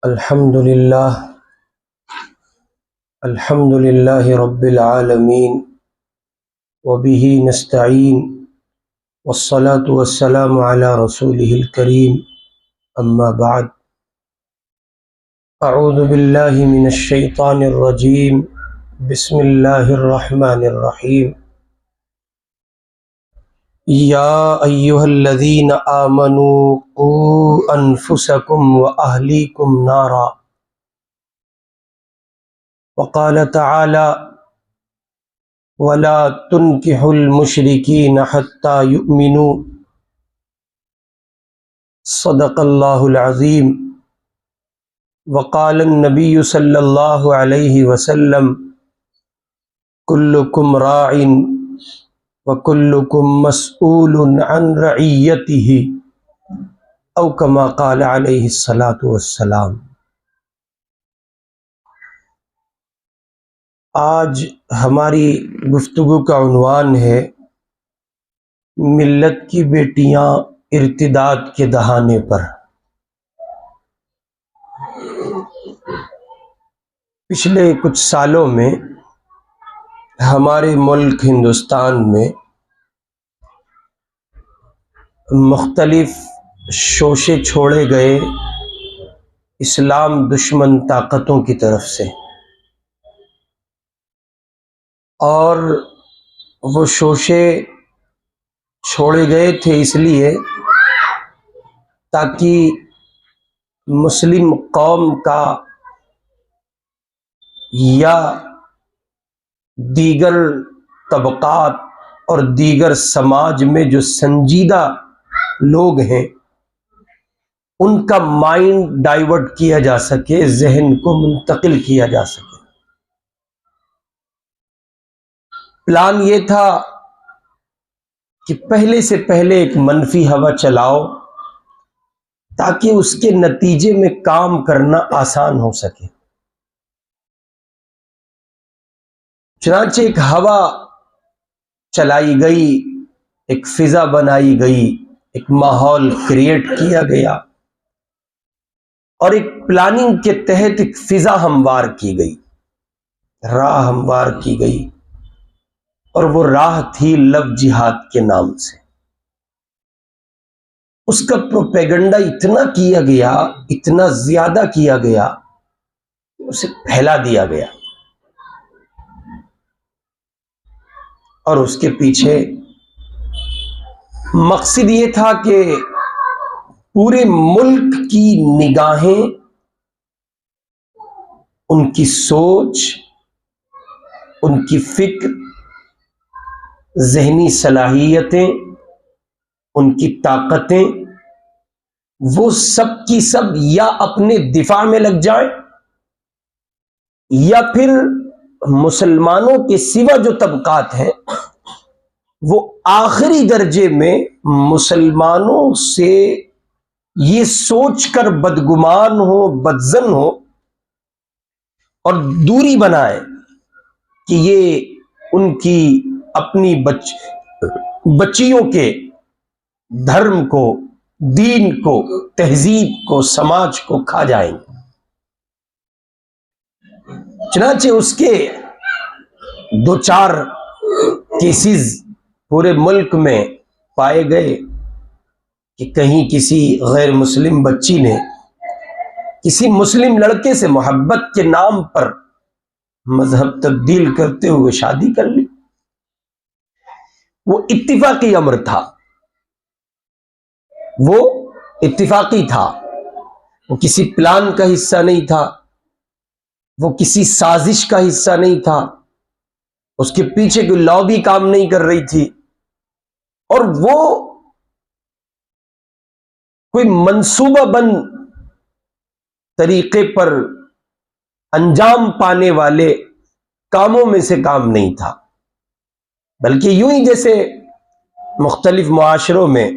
الحمد للہ رب العالمین وبہ نستعین والصلاة والسلام علی رسولہ الکریم اما بعد اعوذ باللہ من الشیطان الرجیم بسم اللہ الرحمن الرحیم یا ایہا الذین آمنوا قوا انفسکم واہلیکم نارا وقال تعالی ولا تنكحوا المشركين حتى يؤمنوا صدق اللہ العظیم وقال النبی صلی اللہ علیہ وسلم كلكم راع وكلكم مسؤول عن رعیته او كما قال علیہ الصلاۃ والسلام۔ آج ہماری گفتگو کا عنوان ہے ملت کی بیٹیاں ارتداد کے دہانے پر۔ پچھلے کچھ سالوں میں ہمارے ملک ہندوستان میں مختلف شوشے چھوڑے گئے اسلام دشمن طاقتوں کی طرف سے، اور وہ شوشے چھوڑے گئے تھے اس لیے تاکہ مسلم قوم کا یا دیگر طبقات اور دیگر سماج میں جو سنجیدہ لوگ ہیں ان کا مائنڈ ڈائیورٹ کیا جا سکے، ذہن کو منتقل کیا جا سکے۔ پلان یہ تھا کہ پہلے سے پہلے ایک منفی ہوا چلاؤ تاکہ اس کے نتیجے میں کام کرنا آسان ہو سکے۔ چنانچہ ایک ہوا چلائی گئی، ایک فضا بنائی گئی، ایک ماحول کریٹ کیا گیا، اور ایک پلاننگ کے تحت ایک فضا ہموار کی گئی، راہ ہموار کی گئی، اور وہ راہ تھی لو جہاد کے نام سے۔ اس کا پروپیگنڈا اتنا کیا گیا، اتنا زیادہ کیا گیا، اسے پھیلا دیا گیا، اور اس کے پیچھے مقصد یہ تھا کہ پورے ملک کی نگاہیں، ان کی سوچ، ان کی فکر، ذہنی صلاحیتیں، ان کی طاقتیں، وہ سب کی سب یا اپنے دفاع میں لگ جائیں، یا پھر مسلمانوں کے سوا جو طبقات ہیں وہ آخری درجے میں مسلمانوں سے یہ سوچ کر بدگمان ہو، بدظن ہو، اور دوری بنائیں کہ یہ ان کی اپنی بچیوں کے دھرم کو، دین کو، تہذیب کو، سماج کو کھا جائیں گے۔ چنانچہ اس کے دو چار کیسز پورے ملک میں پائے گئے کہ کہیں کسی غیر مسلم بچی نے کسی مسلم لڑکے سے محبت کے نام پر مذہب تبدیل کرتے ہوئے شادی کر لی۔ وہ اتفاقی امر تھا، وہ اتفاقی تھا، وہ کسی پلان کا حصہ نہیں تھا، وہ کسی سازش کا حصہ نہیں تھا، اس کے پیچھے کوئی لابی کام نہیں کر رہی تھی، اور وہ کوئی منصوبہ بند طریقے پر انجام پانے والے کاموں میں سے کام نہیں تھا، بلکہ یوں ہی جیسے مختلف معاشروں میں،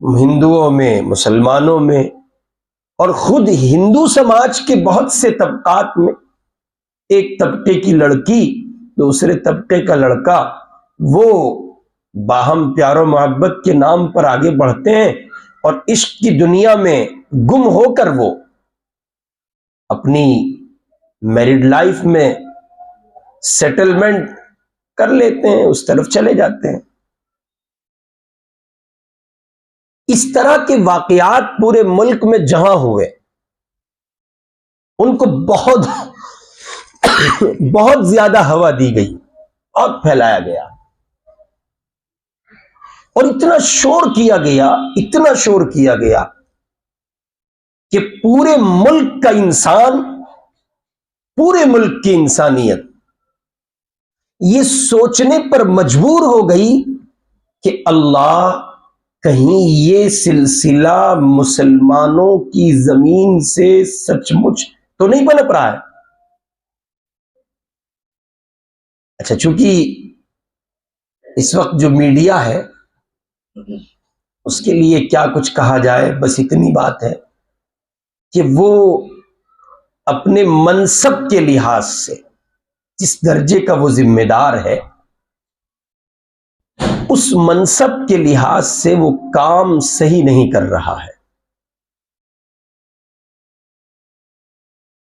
ہندوؤں میں، مسلمانوں میں، اور خود ہندو سماج کے بہت سے طبقات میں ایک طبقے کی لڑکی دوسرے طبقے کا لڑکا، وہ باہم پیار و محبت کے نام پر آگے بڑھتے ہیں، اور عشق کی دنیا میں گم ہو کر وہ اپنی میرڈ لائف میں سیٹلمنٹ کر لیتے ہیں، اس طرف چلے جاتے ہیں۔ اس طرح کے واقعات پورے ملک میں جہاں ہوئے، ان کو بہت بہت زیادہ ہوا دی گئی، بہت پھیلایا گیا، اور اتنا شور کیا گیا، اتنا شور کیا گیا کہ پورے ملک کا انسان، پورے ملک کی انسانیت یہ سوچنے پر مجبور ہو گئی کہ اللہ کہیں یہ سلسلہ مسلمانوں کی زمین سے سچ مچ تو نہیں پنپ رہا ہے۔ اچھا، چونکہ اس وقت جو میڈیا ہے اس کے لیے کیا کچھ کہا جائے، بس اتنی بات ہے کہ وہ اپنے منصب کے لحاظ سے جس درجے کا وہ ذمہ دار ہے، اس منصب کے لحاظ سے وہ کام صحیح نہیں کر رہا ہے،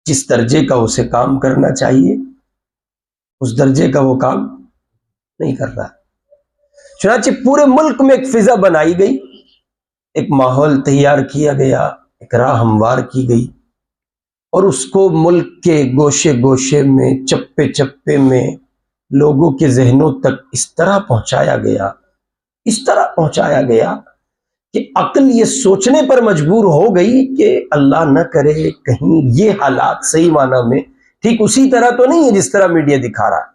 جس درجے کا اسے کام کرنا چاہیے اس درجے کا وہ کام نہیں کر رہا۔ چنانچہ پورے ملک میں ایک فضا بنائی گئی، ایک ماحول تیار کیا گیا، ایک راہ ہموار کی گئی، اور اس کو ملک کے گوشے گوشے میں، چپے چپے میں لوگوں کے ذہنوں تک اس طرح پہنچایا گیا کہ عقل یہ سوچنے پر مجبور ہو گئی کہ اللہ نہ کرے کہیں یہ حالات صحیح معنی میں ٹھیک اسی طرح تو نہیں ہے جس طرح میڈیا دکھا رہا ہے۔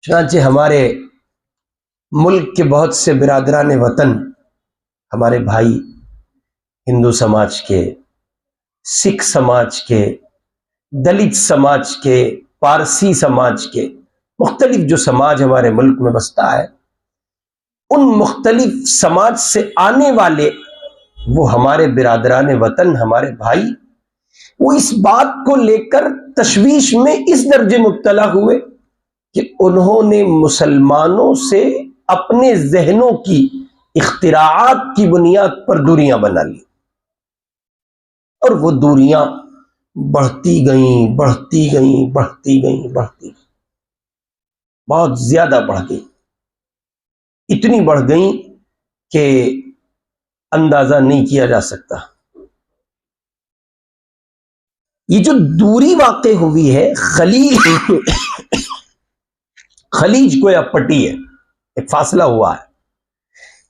چنانچہ ہمارے ملک کے بہت سے برادران وطن، ہمارے بھائی ہندو سماج کے، سکھ سماج کے، دلت سماج کے، پارسی سماج کے، مختلف جو سماج ہمارے ملک میں بستا ہے، ان مختلف سماج سے آنے والے وہ ہمارے برادران وطن، ہمارے بھائی، وہ اس بات کو لے کر تشویش میں اس درجے مبتلا ہوئے کہ انہوں نے مسلمانوں سے اپنے ذہنوں کی اختراعات کی بنیاد پر دوریاں بنا لی، اور وہ دوریاں بڑھتی گئیں، بہت زیادہ بڑھ گئی، اتنی بڑھ گئیں کہ اندازہ نہیں کیا جا سکتا۔ یہ جو دوری واقع ہوئی ہے، خلیج گویا پٹی ہے، ایک فاصلہ ہوا ہے،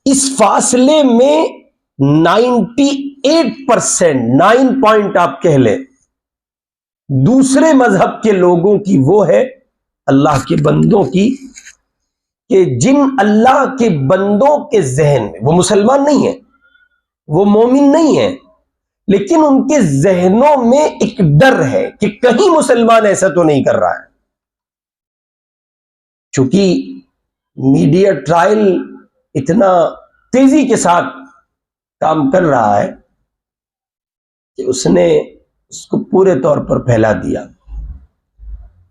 اس فاصلے میں 98% 9 پوائنٹ آپ کہہ لیں دوسرے مذہب کے لوگوں کی وہ ہے، اللہ کے بندوں کی، کہ جن اللہ کے بندوں کے ذہن میں، وہ مسلمان نہیں ہیں، وہ مومن نہیں ہیں، لیکن ان کے ذہنوں میں ایک ڈر ہے کہ کہیں مسلمان ایسا تو نہیں کر رہا ہے۔ چونکہ میڈیا ٹرائل اتنا تیزی کے ساتھ کام کر رہا ہے کہ اس نے اس کو پورے طور پر پھیلا دیا،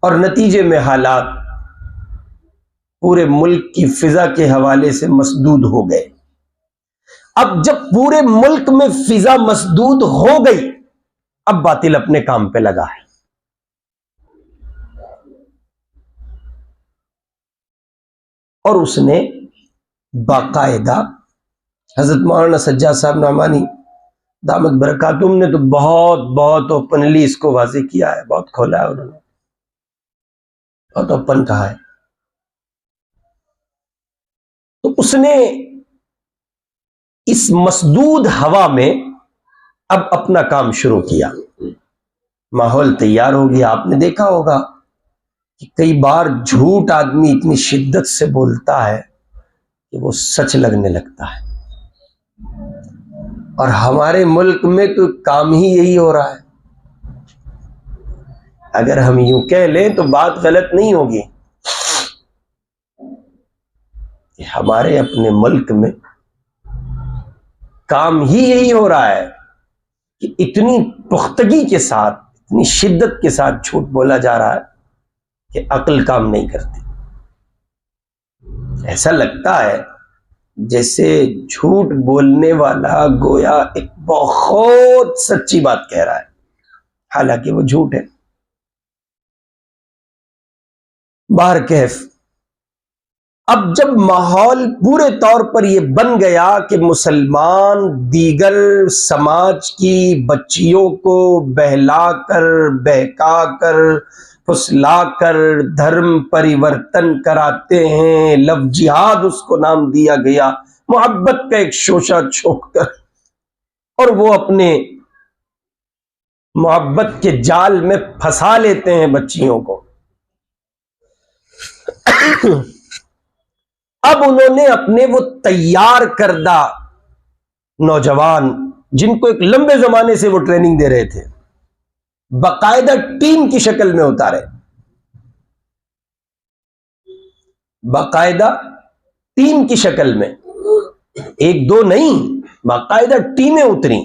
اور نتیجے میں حالات پورے ملک کی فضا کے حوالے سے مسدود ہو گئے۔ اب جب پورے ملک میں فضا مسدود ہو گئی، اب باطل اپنے کام پہ لگا ہے۔ اور اس نے باقاعدہ، حضرت مولانا سجاد صاحب نعمانی دامت برکاتہم نے تو بہت اوپنلی اس کو واضح کیا ہے، بہت کھولا ہے، انہوں نے بہت اوپن کہا ہے۔ تو اس نے اس مسدود ہوا میں اب اپنا کام شروع کیا، ماحول تیار ہو گیا۔ آپ نے دیکھا ہوگا کہ کئی بار جھوٹ آدمی اتنی شدت سے بولتا ہے کہ وہ سچ لگنے لگتا ہے، اور ہمارے ملک میں تو کام ہی یہی ہو رہا ہے۔ اگر ہم یوں کہہ لیں تو بات غلط نہیں ہوگی کہ ہمارے اپنے ملک میں کام ہی یہی ہو رہا ہے کہ اتنی پختگی کے ساتھ، اتنی شدت کے ساتھ جھوٹ بولا جا رہا ہے کہ عقل کام نہیں کرتی۔ ایسا لگتا ہے جیسے جھوٹ بولنے والا گویا ایک بہت سچی بات کہہ رہا ہے، حالانکہ وہ جھوٹ ہے. باہر کیف اب جب ماحول پورے طور پر یہ بن گیا کہ مسلمان دیگر سماج کی بچیوں کو بہلا کر بہکا کر پھسلا کر دھرم پریورتن کراتے ہیں، لفظ جہاد اس کو نام دیا گیا، محبت کا ایک شوشہ چھوڑ کر، اور وہ اپنے محبت کے جال میں پھنسا لیتے ہیں بچیوں کو. اب انہوں نے اپنے وہ تیار کردہ نوجوان جن کو ایک لمبے زمانے سے وہ ٹریننگ دے رہے تھے، باقاعدہ ٹیم کی شکل میں اتارے، باقاعدہ ٹیم کی شکل میں، ایک دو نہیں، باقاعدہ ٹیمیں اتری.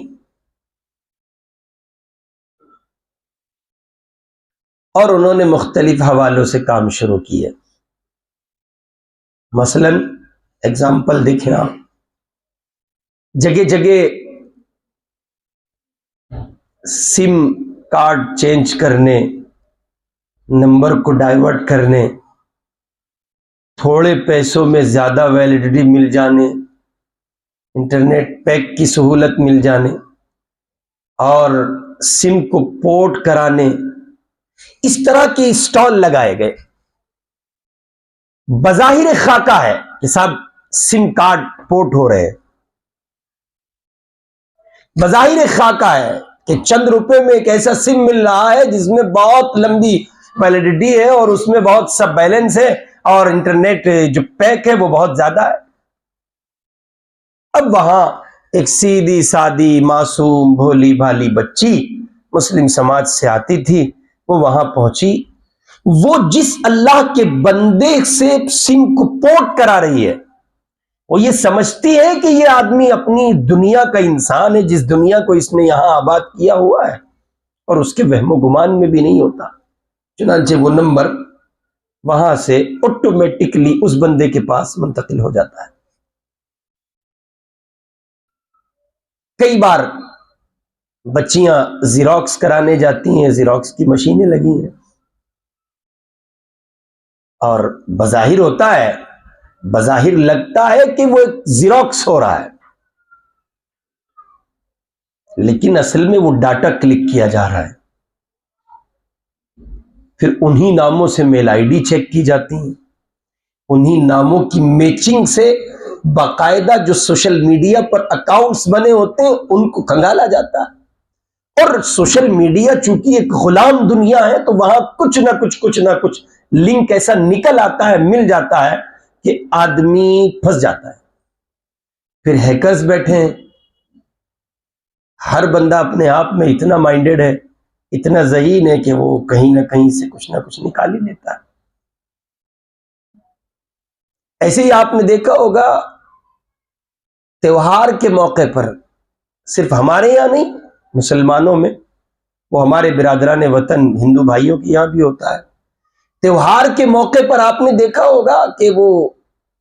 اور انہوں نے مختلف حوالوں سے کام شروع کیے. مثلا اگزامپل دیکھیں آپ، جگہ جگہ سم کارڈ چینج کرنے، نمبر کو ڈائیورٹ کرنے، تھوڑے پیسوں میں زیادہ ویلیڈیٹی مل جانے، انٹرنیٹ پیک کی سہولت مل جانے، اور سم کو پورٹ کرانے، اس طرح کے اسٹال لگائے گئے. بظاہر خاکہ ہے کہ صاحب سم کارڈ پورٹ ہو رہے ہیں، بظاہر خاکہ ہے کہ چند روپے میں ایک ایسا سم مل رہا ہے جس میں بہت لمبی ویلیڈیٹی ہے اور اس میں بہت سا بیلنس ہے اور انٹرنیٹ جو پیک ہے وہ بہت زیادہ ہے. اب وہاں ایک سیدھی سادی معصوم بھولی بھالی بچی مسلم سماج سے آتی تھی، وہ وہاں پہنچی، وہ جس اللہ کے بندے سے سم کو پورٹ کرا رہی ہے، وہ یہ سمجھتی ہے کہ یہ آدمی اپنی دنیا کا انسان ہے، جس دنیا کو اس نے یہاں آباد کیا ہوا ہے، اور اس کے وہم و گمان میں بھی نہیں ہوتا. چنانچہ وہ نمبر وہاں سے آٹومیٹکلی اس بندے کے پاس منتقل ہو جاتا ہے. کئی بار بچیاں زیروکس کرانے جاتی ہیں، زیروکس کی مشینیں لگی ہیں، اور بظاہر ہوتا ہے، بظاہر لگتا ہے کہ وہ زیروکس ہو رہا ہے، لیکن اصل میں وہ ڈاٹا کلک کیا جا رہا ہے. پھر انہی ناموں سے میل آئی ڈی چیک کی جاتی ہیں، انہی ناموں کی میچنگ سے باقاعدہ جو سوشل میڈیا پر اکاؤنٹس بنے ہوتے ہیں ان کو کھنگالا جاتا ہے. اور سوشل میڈیا چونکہ ایک غلام دنیا ہے تو وہاں کچھ نہ کچھ لنک ایسا نکل آتا ہے، مل جاتا ہے کہ آدمی پھنس جاتا ہے. پھر ہیکرز بیٹھے ہیں، ہر بندہ اپنے آپ میں اتنا مائنڈیڈ ہے، اتنا ذہین ہے کہ وہ کہیں نہ کہیں سے کچھ نہ کچھ نکال ہی لیتا ہے. ایسے ہی آپ نے دیکھا ہوگا تہوار کے موقع پر، صرف ہمارے یہاں نہیں، مسلمانوں میں، وہ ہمارے برادران وطن ہندو بھائیوں کے یہاں بھی ہوتا ہے، تہوار کے موقع پر آپ نے دیکھا ہوگا کہ وہ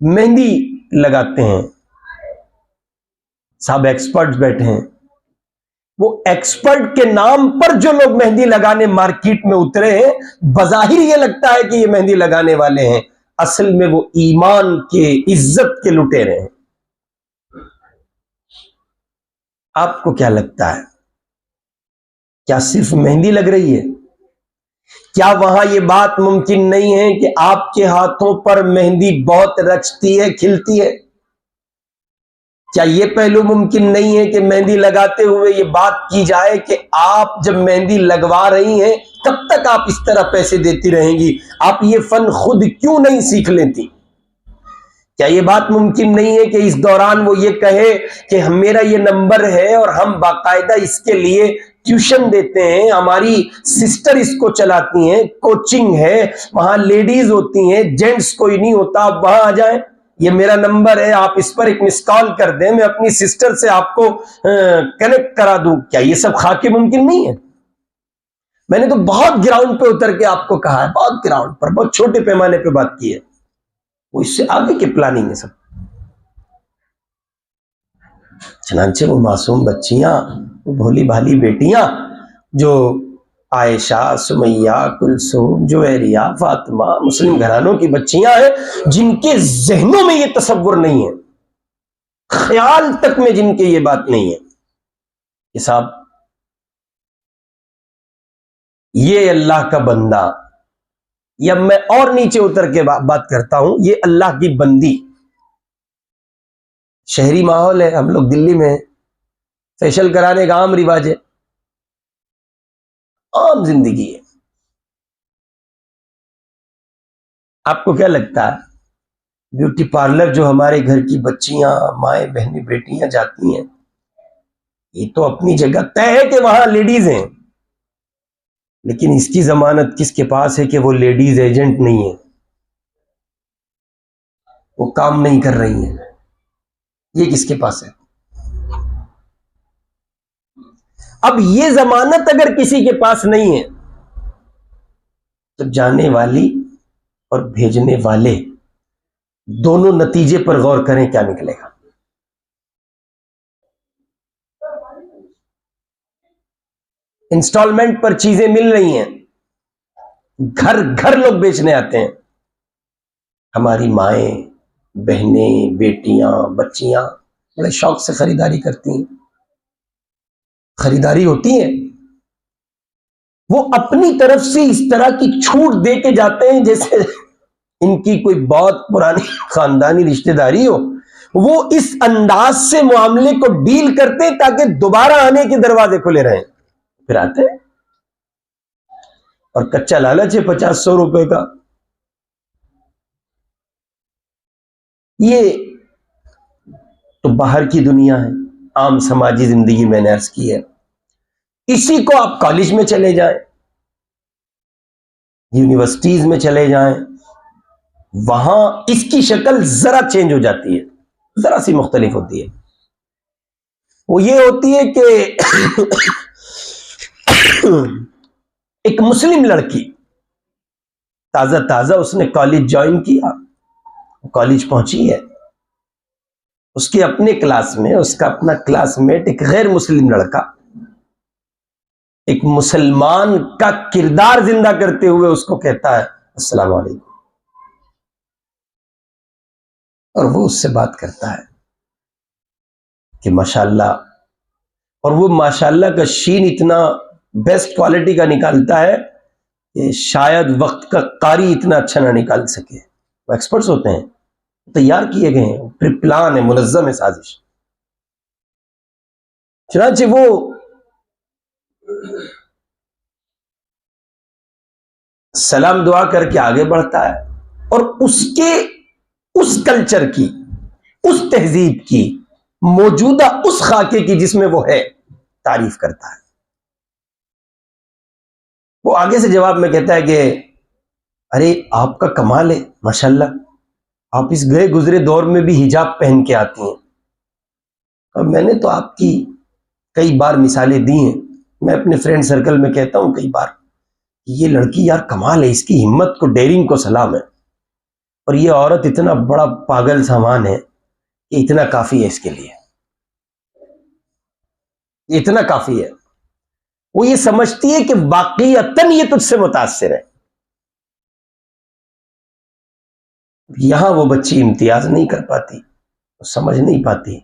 مہندی لگاتے ہیں. صاحب ایکسپرٹس بیٹھے ہیں، وہ ایکسپرٹ کے نام پر جو لوگ مہندی لگانے مارکیٹ میں اترے ہیں، بظاہر یہ لگتا ہے کہ یہ مہندی لگانے والے ہیں، اصل میں وہ ایمان کے عزت کے لٹیرے ہیں. آپ کو کیا لگتا ہے، کیا صرف مہندی لگ رہی ہے؟ کیا وہاں یہ بات ممکن نہیں ہے کہ آپ کے ہاتھوں پر مہندی بہت رچتی ہے، کھلتی ہے؟ کیا یہ پہلو ممکن نہیں ہے کہ مہندی لگاتے ہوئے یہ بات کی جائے کہ آپ جب مہندی لگوا رہی ہیں کب تک آپ اس طرح پیسے دیتی رہیں گی، آپ یہ فن خود کیوں نہیں سیکھ لیتی؟ کیا یہ بات ممکن نہیں ہے کہ اس دوران وہ یہ کہے کہ میرا یہ نمبر ہے اور ہم باقاعدہ اس کے لیے ٹیوشن دیتے ہیں، ہماری سسٹر اس کو چلاتی ہیں، کوچنگ ہے، وہاں لیڈیز ہوتی ہیں، جینٹس کوئی نہیں ہوتا، آپ وہاں آ جائیں، یہ میرا نمبر ہے، آپ اس پر ایک مس کال کر دیں، میں اپنی سسٹر سے آپ کو کنیکٹ کرا دوں. کیا یہ سب خاکے ممکن نہیں ہے؟ میں نے تو بہت گراؤنڈ پہ اتر کے آپ کو کہا ہے، بہت گراؤنڈ پر، بہت چھوٹے پیمانے پہ بات کی ہے، وہ اس سے آگے کی پلاننگ ہے سب. چنانچہ وہ معصوم بچیاں، وہ بھولی بھالی بیٹیاں جو عائشہ، سمیہ، کلثوم، جویریہ، فاطمہ مسلم گھرانوں کی بچیاں ہیں جن کے ذہنوں میں یہ تصور نہیں ہے، خیال تک میں جن کے یہ بات نہیں ہے کہ صاحب یہ اللہ کا بندہ، یا میں اور نیچے اتر کے بات کرتا ہوں، یہ اللہ کی بندی۔ شہری ماحول ہے، ہم لوگ دلی میں ہیں، فیشل کرانے کا عام رواج ہے، عام زندگی ہے۔ آپ کو کیا لگتا ہے بیوٹی پارلر جو ہمارے گھر کی بچیاں، مائیں، بہنیں، بیٹیاں جاتی ہیں، یہ تو اپنی جگہ طے ہے کہ وہاں لیڈیز ہیں، لیکن اس کی ضمانت کس کے پاس ہے کہ وہ لیڈیز ایجنٹ نہیں ہے، وہ کام نہیں کر رہی ہیں؟ یہ کس کے پاس ہے؟ اب یہ ضمانت اگر کسی کے پاس نہیں ہے تو جانے والی اور بھیجنے والے دونوں نتیجے پر غور کریں، کیا نکلے گا؟ انسٹالمنٹ پر چیزیں مل رہی ہیں، گھر گھر لوگ بیچنے آتے ہیں، ہماری مائیں، بہنیں، بیٹیاں، بچیاں بڑے شوق سے خریداری کرتی ہیں، خریداری ہوتی ہے، وہ اپنی طرف سے اس طرح کی چھوٹ دے کے جاتے ہیں جیسے ان کی کوئی بہت پرانی خاندانی رشتہ داری ہو، وہ اس انداز سے معاملے کو ڈیل کرتے ہیں تاکہ دوبارہ آنے کے دروازے کھلے رہیں، پھر آتے ہیں اور کچا لالچ ہے 50-100 روپے کا۔ یہ تو باہر کی دنیا ہے، عام سماجی زندگی میں نے عرض کی ہے۔ اسی کو آپ کالج میں چلے جائیں، یونیورسٹیز میں چلے جائیں، وہاں اس کی شکل ذرا چینج ہو جاتی ہے، ذرا سی مختلف ہوتی ہے۔ وہ یہ ہوتی ہے کہ ایک مسلم لڑکی تازہ اس نے کالج جوائن کیا، کالج پہنچی ہے، اس کے اپنے کلاس میں اس کا اپنا کلاس میٹ ایک غیر مسلم لڑکا ایک مسلمان کا کردار زندہ کرتے ہوئے اس کو کہتا ہے السلام علیکم، اور وہ اس سے بات کرتا ہے کہ ماشاءاللہ، اور وہ ماشاءاللہ کا شین اتنا بیسٹ کوالٹی کا نکالتا ہے کہ شاید وقت کا قاری اتنا اچھا نہ نکال سکے۔ وہ ایکسپرٹس ہوتے ہیں، تیار کیے گئے ہیں، پھر پلان ہے، منظم ہے سازش۔ چنانچہ وہ سلام دعا کر کے آگے بڑھتا ہے اور اس کلچر کی، اس تہذیب کی، موجودہ اس خاکے کی جس میں وہ ہے، تعریف کرتا ہے۔ وہ آگے سے جواب میں کہتا ہے کہ ارے آپ کا کمال ہے ماشاءاللہ، آپ اس گئے گزرے دور میں بھی حجاب پہن کے آتی ہیں، اور میں نے تو آپ کی کئی بار مثالیں دی ہیں، میں اپنے فرینڈ سرکل میں کہتا ہوں کئی بار، یہ لڑکی یار کمال ہے، اس کی ہمت کو، ڈیرنگ کو سلام ہے، اور یہ عورت اتنا بڑا پاگل سامان ہے کہ اتنا کافی ہے اس کے لیے، اتنا کافی ہے۔ وہ یہ سمجھتی ہے کہ واقعتاً یہ تجھ سے متاثر ہے۔ یہاں وہ بچی امتیاز نہیں کر پاتی، سمجھ نہیں پاتی،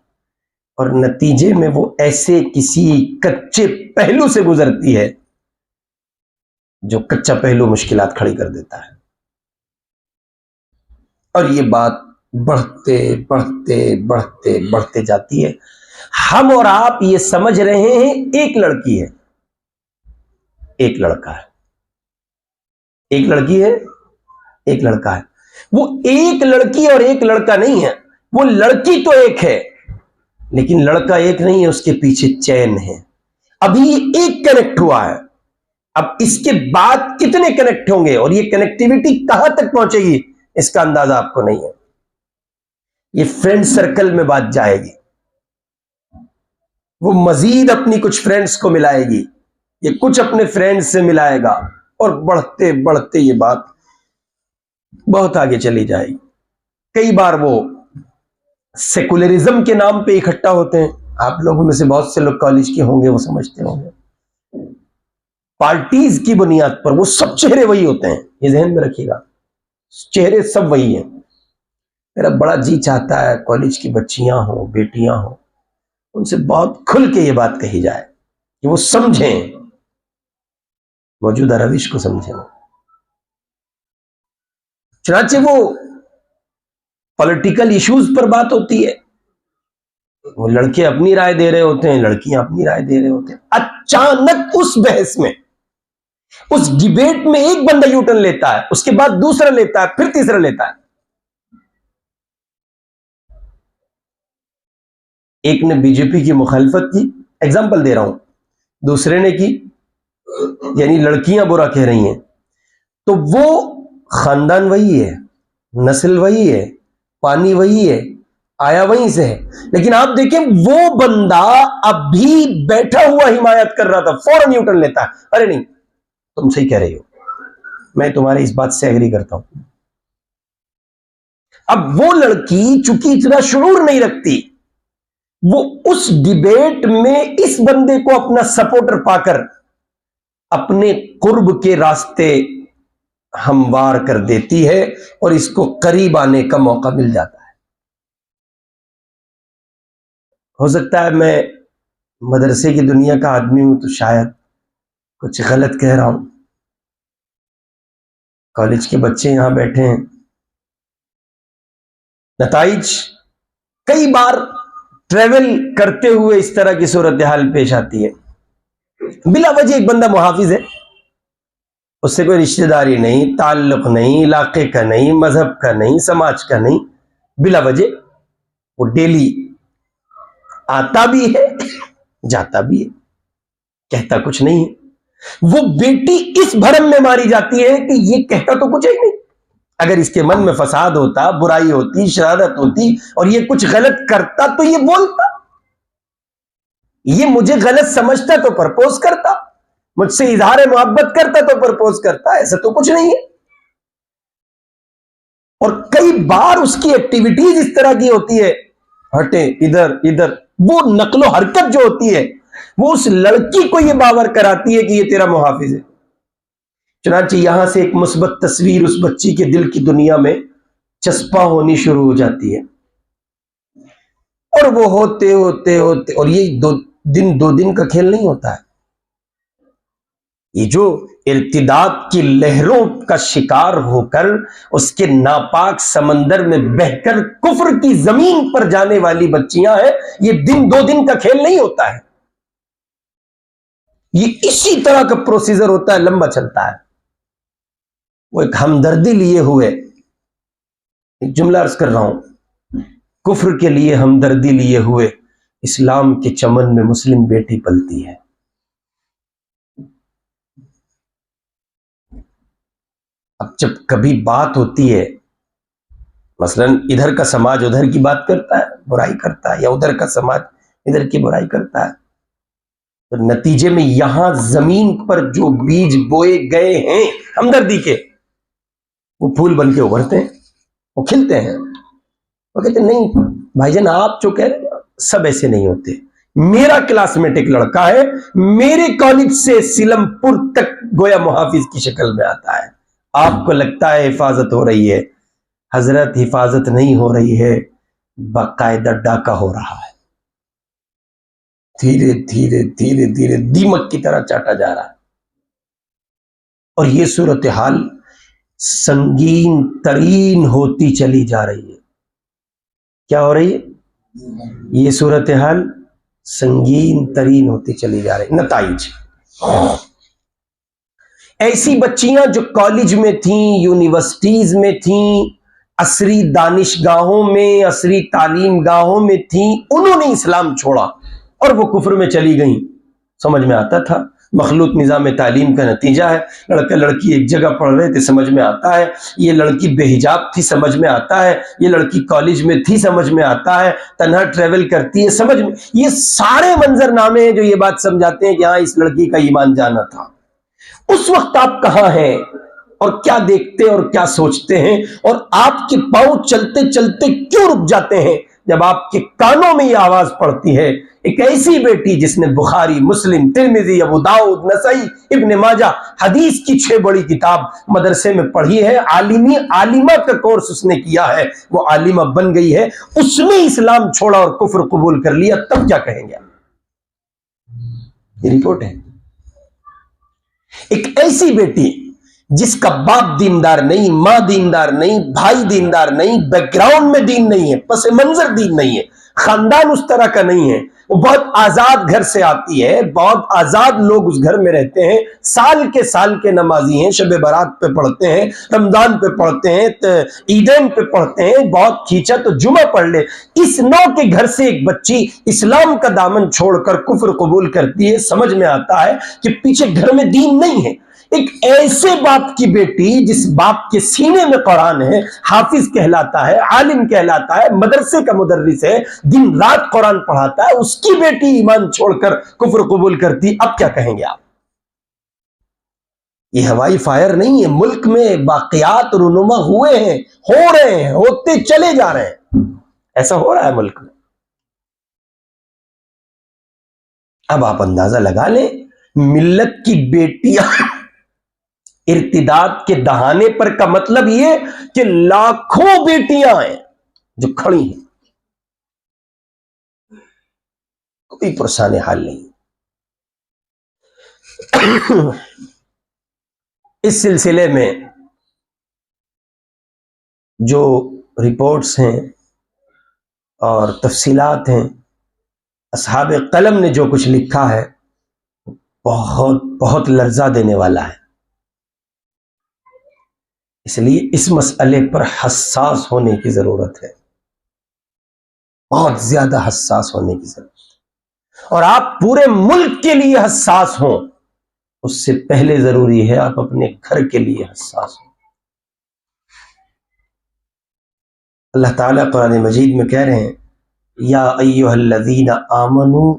اور نتیجے میں وہ ایسے کسی کچے پہلو سے گزرتی ہے جو کچا پہلو مشکلات کھڑی کر دیتا ہے، اور یہ بات بڑھتے بڑھتے بڑھتے بڑھتے جاتی ہے۔ ہم اور آپ یہ سمجھ رہے ہیں ایک لڑکی ہے، ایک لڑکا ہے، ایک لڑکی ہے، ایک لڑکا ہے۔ وہ ایک لڑکی اور ایک لڑکا نہیں ہے، وہ لڑکی تو ایک ہے لیکن لڑکا ایک نہیں ہے، اس کے پیچھے چین ہے۔ ابھی ایک کنیکٹ ہوا ہے، اب اس کے بعد کتنے کنیکٹ ہوں گے اور یہ کنیکٹیوٹی کہاں تک پہنچے گی اس کا اندازہ آپ کو نہیں ہے۔ یہ فرینڈ سرکل میں بات جائے گی، وہ مزید اپنی کچھ فرینڈز کو ملائے گی، یہ کچھ اپنے فرینڈز سے ملائے گا، اور بڑھتے بڑھتے یہ بات بہت آگے چلی جائے گی۔ کئی بار وہ سیکولرزم کے نام پہ اکٹھا ہوتے ہیں، آپ لوگوں میں سے بہت سے لوگ کالج کے ہوں گے، وہ سمجھتے ہوں گے، پارٹیز کی بنیاد پر وہ سب چہرے وہی ہوتے ہیں، یہ ذہن میں رکھیے گا، چہرے سب وہی ہیں۔ میرا بڑا جی چاہتا ہے کالج کی بچیاں ہوں، بیٹیاں ہوں، ان سے بہت کھل کے یہ بات کہی جائے کہ وہ سمجھیں، موجودہ روش کو سمجھیں۔ چنانچہ وہ پولیٹیکل ایشوز پر بات ہوتی ہے، وہ لڑکے اپنی رائے دے رہے ہوتے ہیں، لڑکیاں اپنی رائے دے رہے ہوتے ہیں، اچانک اس بحث میں، اس ڈیبیٹ میں ایک بندہ یو ٹرن لیتا ہے، اس کے بعد دوسرا لیتا ہے، پھر تیسرا لیتا ہے۔ ایک نے بی جے پی کی مخالفت کی، ایگزامپل دے رہا ہوں، دوسرے نے کی، یعنی لڑکیاں برا کہہ رہی ہیں، تو وہ خاندان وہی ہے، نسل وہی ہے، پانی وہی ہے، آیا وہیں سے ہے، لیکن آپ دیکھیں وہ بندہ اب بھی بیٹھا ہوا حمایت کر رہا تھا، فوراً یو ٹرن لیتا ہے، ارے نہیں تم صحیح کہہ رہی ہو، میں تمہاری اس بات سے ایگری کرتا ہوں۔ اب وہ لڑکی چونکہ اتنا شعور نہیں رکھتی، وہ اس ڈیبیٹ میں اس بندے کو اپنا سپورٹر پا کر اپنے قرب کے راستے ہموار کر دیتی ہے اور اس کو قریب آنے کا موقع مل جاتا ہے۔ ہو سکتا ہے میں مدرسے کی دنیا کا آدمی ہوں تو شاید کچھ غلط کہہ رہا ہوں، کالج کے بچے یہاں بیٹھے ہیں، نتائج کئی بار ٹریول کرتے ہوئے اس طرح کی صورتحال پیش آتی ہے، بلا وجہ ایک بندہ محافظ ہے، اس سے کوئی رشتہ داری نہیں، تعلق نہیں، علاقے کا نہیں، مذہب کا نہیں، سماج کا نہیں، بلا وجہ وہ ڈیلی آتا بھی ہے جاتا بھی ہے، کہتا کچھ نہیں ہے، وہ بیٹی اس بھرم میں ماری جاتی ہے کہ یہ کہتا تو کچھ ہی نہیں، اگر اس کے من میں فساد ہوتا، برائی ہوتی، شرارت ہوتی اور یہ کچھ غلط کرتا تو یہ بولتا، یہ مجھے غلط سمجھتا تو پرپوز کرتا، مجھ سے اظہار محبت کرتا تو پرپوز کرتا، ایسا تو کچھ نہیں ہے۔ اور کئی بار اس کی ایکٹیویٹیز اس طرح کی ہوتی ہے، ہٹے ادھر ادھر، وہ نقل و حرکت جو ہوتی ہے وہ اس لڑکی کو یہ باور کراتی ہے کہ یہ تیرا محافظ ہے۔ چنانچہ یہاں سے ایک مثبت تصویر اس بچی کے دل کی دنیا میں چسپاں ہونی شروع ہو جاتی ہے، اور وہ ہوتے ہوتے ہوتے، اور یہ دو دن کا کھیل نہیں ہوتا ہے، یہ جو ارتداد کی لہروں کا شکار ہو کر اس کے ناپاک سمندر میں بہہ کر کفر کی زمین پر جانے والی بچیاں ہیں، یہ دو دن کا کھیل نہیں ہوتا ہے، یہ اسی طرح کا پروسیجر ہوتا ہے، لمبا چلتا ہے۔ وہ ایک ہمدردی لیے ہوئے، ایک جملہ عرض کر رہا ہوں، کفر کے لیے ہمدردی لیے ہوئے اسلام کے چمن میں مسلم بیٹی پلتی ہے۔ اب جب کبھی بات ہوتی ہے، مثلا ادھر کا سماج ادھر کی بات کرتا ہے، برائی کرتا ہے، یا ادھر کا سماج ادھر کی برائی کرتا ہے، تو نتیجے میں یہاں زمین پر جو بیج بوئے گئے ہیں ہمدردی کے، وہ پھول بن کے ابھرتے ہیں، وہ کھلتے ہیں۔ وہ کہتے ہیں نہیں بھائی جان، آپ جو کہہ رہے ہیں سب ایسے نہیں ہوتے۔ میرا کلاس میٹ ایک لڑکا ہے، میرے کالج سے سیلم پور تک گویا محافظ کی شکل میں آتا ہے، آپ کو لگتا ہے حفاظت ہو رہی ہے، حضرت حفاظت نہیں ہو رہی ہے، باقاعدہ ڈاکہ ہو رہا ہے، دھیرے دھیرے دھیرے دھیرے دیمک کی طرح چاٹا جا رہا ہے، اور یہ صورتحال سنگین ترین ہوتی چلی جا رہی ہے۔ کیا ہو رہی ہے؟ یہ صورتحال سنگین ترین ہوتی چلی جا رہی۔ نتائج، ایسی بچیاں جو کالج میں تھیں، یونیورسٹیز میں تھیں، عصری دانشگاہوں میں، عصری تعلیم گاہوں میں تھیں، انہوں نے اسلام چھوڑا اور وہ کفر میں چلی گئیں۔ سمجھ میں آتا تھا، مخلوط نظام تعلیم کا نتیجہ ہے، لڑکا لڑکی ایک جگہ پڑھ رہے تھے، سمجھ میں آتا ہے، یہ لڑکی بے حجاب تھی، سمجھ میں آتا ہے، یہ لڑکی کالج میں تھی، سمجھ میں آتا ہے، تنہا ٹریول کرتی ہے، سمجھ میں، یہ سارے منظر نامے ہیں جو یہ بات سمجھاتے ہیں کہ ہاں اس لڑکی کا ایمان جانا تھا۔ اس وقت آپ کہاں ہیں اور کیا دیکھتے اور کیا سوچتے ہیں، اور آپ کے پاؤں چلتے چلتے کیوں رک جاتے ہیں؟ جب آپ کے کانوں میں یہ آواز پڑتی ہے، ایک ایسی بیٹی جس نے بخاری، مسلم، ترمذی، ابو داؤد، نسائی، ابن ماجہ حدیث کی 6 بڑی کتاب مدرسے میں پڑھی ہے، عالمہ کا کورس اس نے کیا ہے، وہ عالمہ بن گئی ہے، اس نے اسلام چھوڑا اور کفر قبول کر لیا، تب کیا کہیں گے؟ یہ رپورٹ ہے۔ ایک ایسی بیٹی جس کا باپ دیندار نہیں، ماں دیندار نہیں، بھائی دیندار نہیں، بیک گراؤنڈ میں دین نہیں ہے، پس منظر دین نہیں ہے، خاندان اس طرح کا نہیں ہے، وہ بہت آزاد گھر سے آتی ہے، بہت آزاد لوگ اس گھر میں رہتے ہیں، سال کے نمازی ہیں، شب برات پہ پڑھتے ہیں، رمضان پہ پڑھتے ہیں، عیدین پہ پڑھتے ہیں، بہت کھینچا تو جمعہ پڑھ لے، اس نوع کے گھر سے ایک بچی اسلام کا دامن چھوڑ کر کفر قبول کرتی ہے، سمجھ میں آتا ہے کہ پیچھے گھر میں دین نہیں ہے۔ ایک ایسے باپ کی بیٹی جس باپ کے سینے میں قرآن ہے، حافظ کہلاتا ہے، عالم کہلاتا ہے، مدرسے کا مدرس ہے، دن رات قرآن پڑھاتا ہے، اس کی بیٹی ایمان چھوڑ کر کفر قبول کرتی، اب کیا کہیں گے آپ؟ یہ ہوائی فائر نہیں ہے، ملک میں واقعات رونما ہوئے ہیں، ہو رہے ہیں، ہوتے چلے جا رہے ہیں، ایسا ہو رہا ہے ملک میں۔ اب آپ اندازہ لگا لیں، ملت کی بیٹیاں ارتداد کے دہانے پر کا مطلب یہ کہ لاکھوں بیٹیاں ہیں جو کھڑی ہیں، کوئی پرسان حال نہیں۔ اس سلسلے میں جو رپورٹس ہیں اور تفصیلات ہیں، اصحاب قلم نے جو کچھ لکھا ہے بہت بہت لرزہ دینے والا ہے، اس لیے اس مسئلے پر حساس ہونے کی ضرورت ہے، بہت زیادہ حساس ہونے کی ضرورت ہے، اور آپ پورے ملک کے لیے حساس ہوں، اس سے پہلے ضروری ہے آپ اپنے گھر کے لیے حساس ہوں۔ اللہ تعالیٰ قرآن مجید میں کہہ رہے ہیں، یا ایھا الذین آمنوا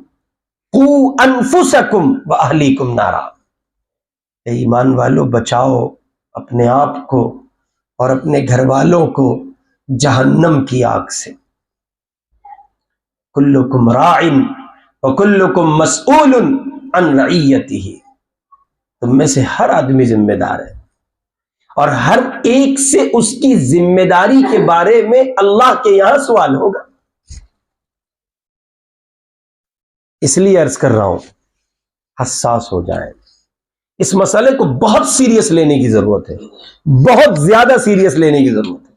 قوا انفسکم واہلیکم نارا، اے ایمان والو بچاؤ اپنے آپ کو اور اپنے گھر والوں کو جہنم کی آگ سے۔ کلکم راع وکلکم مسئول عن رعیتہ، تم میں سے ہر آدمی ذمہ دار ہے اور ہر ایک سے اس کی ذمہ داری کے بارے میں اللہ کے یہاں سوال ہوگا۔ اس لیے عرض کر رہا ہوں، حساس ہو جائیں، اس مسئلے کو بہت سیریس لینے کی ضرورت ہے، بہت زیادہ سیریس لینے کی ضرورت ہے،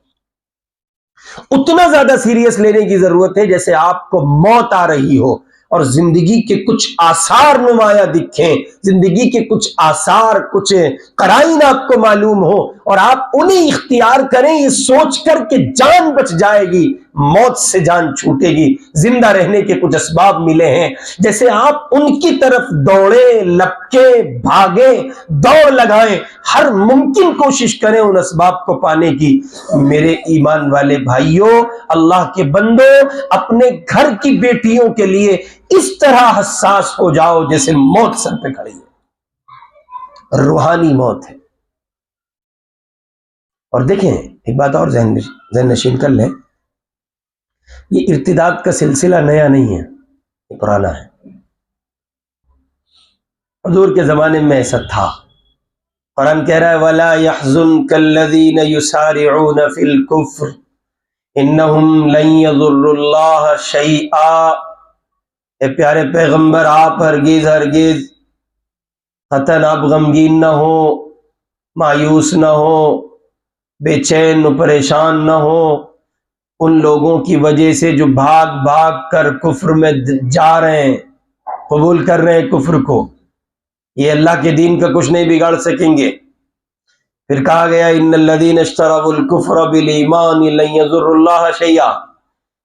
اتنا زیادہ سیریس لینے کی ضرورت ہے جیسے آپ کو موت آ رہی ہو اور زندگی کے کچھ آثار نمایاں دکھیں، زندگی کے کچھ آثار، کچھ قرائن آپ کو معلوم ہو اور آپ انہیں اختیار کریں یہ سوچ کر کہ جان بچ جائے گی، موت سے جان چھوٹے گی، زندہ رہنے کے کچھ اسباب ملے ہیں، جیسے آپ ان کی طرف دوڑیں، لپکیں، بھاگیں، دوڑ لگائیں، ہر ممکن کوشش کریں ان اسباب کو پانے کی۔ میرے ایمان والے بھائیوں، اللہ کے بندو، اپنے گھر کی بیٹیوں کے لیے اس طرح حساس ہو جاؤ جیسے موت سر پہ کھڑی ہے، روحانی موت ہے۔ اور دیکھیں ایک بات اور ذہن نشین کر لیں، یہ ارتداد کا سلسلہ نیا نہیں ہے، یہ پرانا ہے، حضور کے زمانے میں ایسا تھا۔ قرآن کہہ رہا ہے وَلَا يَحْزُنْكَ الَّذِينَ يُسَارِعُونَ فِي الْكُفْرِ إِنَّهُمْ لَن يَضُرُّوا اللَّهَ شَيْئًا، اے پیارے پیغمبر آپ ہرگز قطعاً آپ غمگین نہ ہو، مایوس نہ ہو، بے چین و پریشان نہ ہو ان لوگوں کی وجہ سے جو بھاگ بھاگ کر کفر میں جا رہے ہیں، قبول کر رہے ہیں کفر کو، یہ اللہ کے دین کا کچھ نہیں بگاڑ سکیں گے۔ پھر کہا گیا ان الذین اشتروا الکفر بالایمان لن یضروا اللہ شیئا،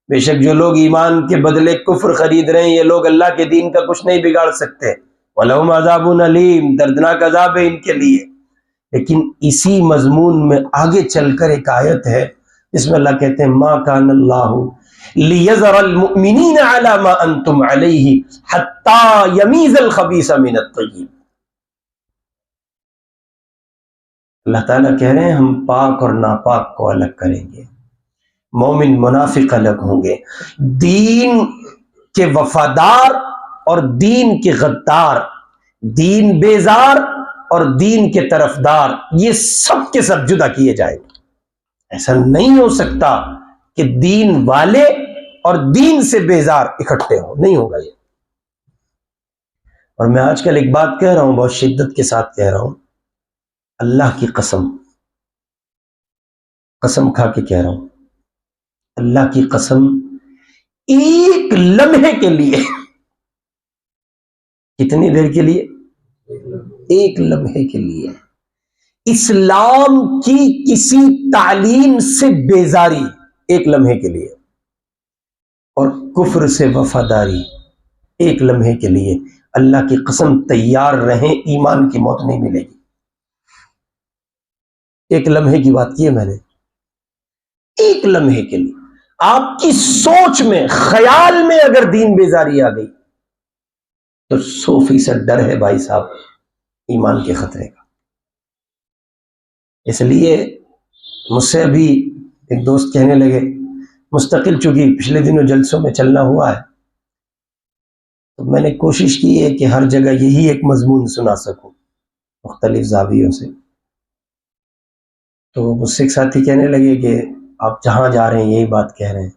بے شک جو لوگ ایمان کے بدلے کفر خرید رہے ہیں یہ لوگ اللہ کے دین کا کچھ نہیں بگاڑ سکتے، وَلَهُمْ عَذَابٌ أَلِيمٌ، دردناک عذاب ہے ان کے لیے۔ لیکن اسی مضمون میں آگے چل کر ایک آیت ہے جس میں اللہ کہتے ہیں ما کان اللہ لیذر المؤمنین علی ما انتم علیہ حتی یمیز الخبیث من الطیب۔ اللہ تعالیٰ کہہ رہے ہیں ہم پاک اور ناپاک کو الگ کریں گے، مومن منافق الگ ہوں گے. دین کے وفادار اور دین کے غدار، دین بیزار اور دین کے طرفدار، یہ سب کے سب جدا کیے جائیں گے. ایسا نہیں ہو سکتا کہ دین والے اور دین سے بیزار اکٹھے ہوں، نہیں ہوگا یہ. اور میں آج کل ایک بات کہہ رہا ہوں، بہت شدت کے ساتھ کہہ رہا ہوں، اللہ کی قسم کھا کے کہہ رہا ہوں، اللہ کی قسم، ایک لمحے کے لیے، کتنی دیر کے لیے؟ ایک لمحے کے لیے اسلام کی کسی تعلیم سے بیزاری، ایک لمحے کے لیے، اور کفر سے وفاداری، ایک لمحے کے لیے، اللہ کی قسم تیار رہیں، ایمان کی موت نہیں ملے گی. ایک لمحے کی بات کی ہے میں نے، ایک لمحے کے لیے. آپ کی سوچ میں، خیال میں اگر دین بیزاری آ گئی تو 100% ڈر ہے بھائی صاحب ایمان کے خطرے کا. اس لیے مجھ سے ابھی ایک دوست کہنے لگے، مستقل چونکہ پچھلے دنوں جلسوں میں چلنا ہوا ہے، تو میں نے کوشش کی ہے کہ ہر جگہ یہی ایک مضمون سنا سکوں مختلف زاویوں سے. تو مجھ سے ایک ساتھی کہنے لگے کہ آپ جہاں جا رہے ہیں یہی بات کہہ رہے ہیں.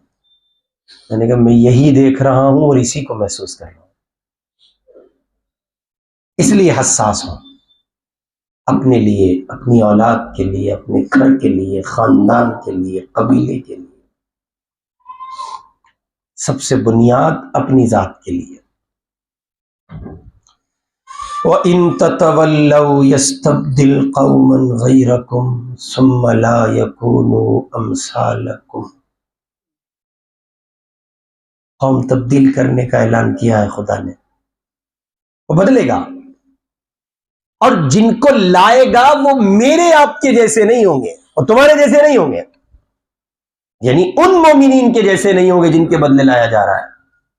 میں نے کہا میں یہی دیکھ رہا ہوں اور اسی کو محسوس کر رہا ہوں، اس لیے حساس ہوں، اپنے لیے، اپنی اولاد کے لیے، اپنے گھر کے لیے، خاندان کے لیے، قبیلے کے لیے، سب سے بنیاد اپنی ذات کے لیے. وَإِن تَتَوَلَّوْا يَسْتَبْدِلْ قَوْمًا غَيْرَكُمْ ثُمَّ لَا يَكُونُوا أَمْثَالَكُمْ. قوم تبدیل کرنے کا اعلان کیا ہے خدا نے، وہ بدلے گا، اور جن کو لائے گا وہ میرے آپ کے جیسے نہیں ہوں گے اور تمہارے جیسے نہیں ہوں گے، یعنی ان مومنین کے جیسے نہیں ہوں گے جن کے بدلے لایا جا رہا ہے.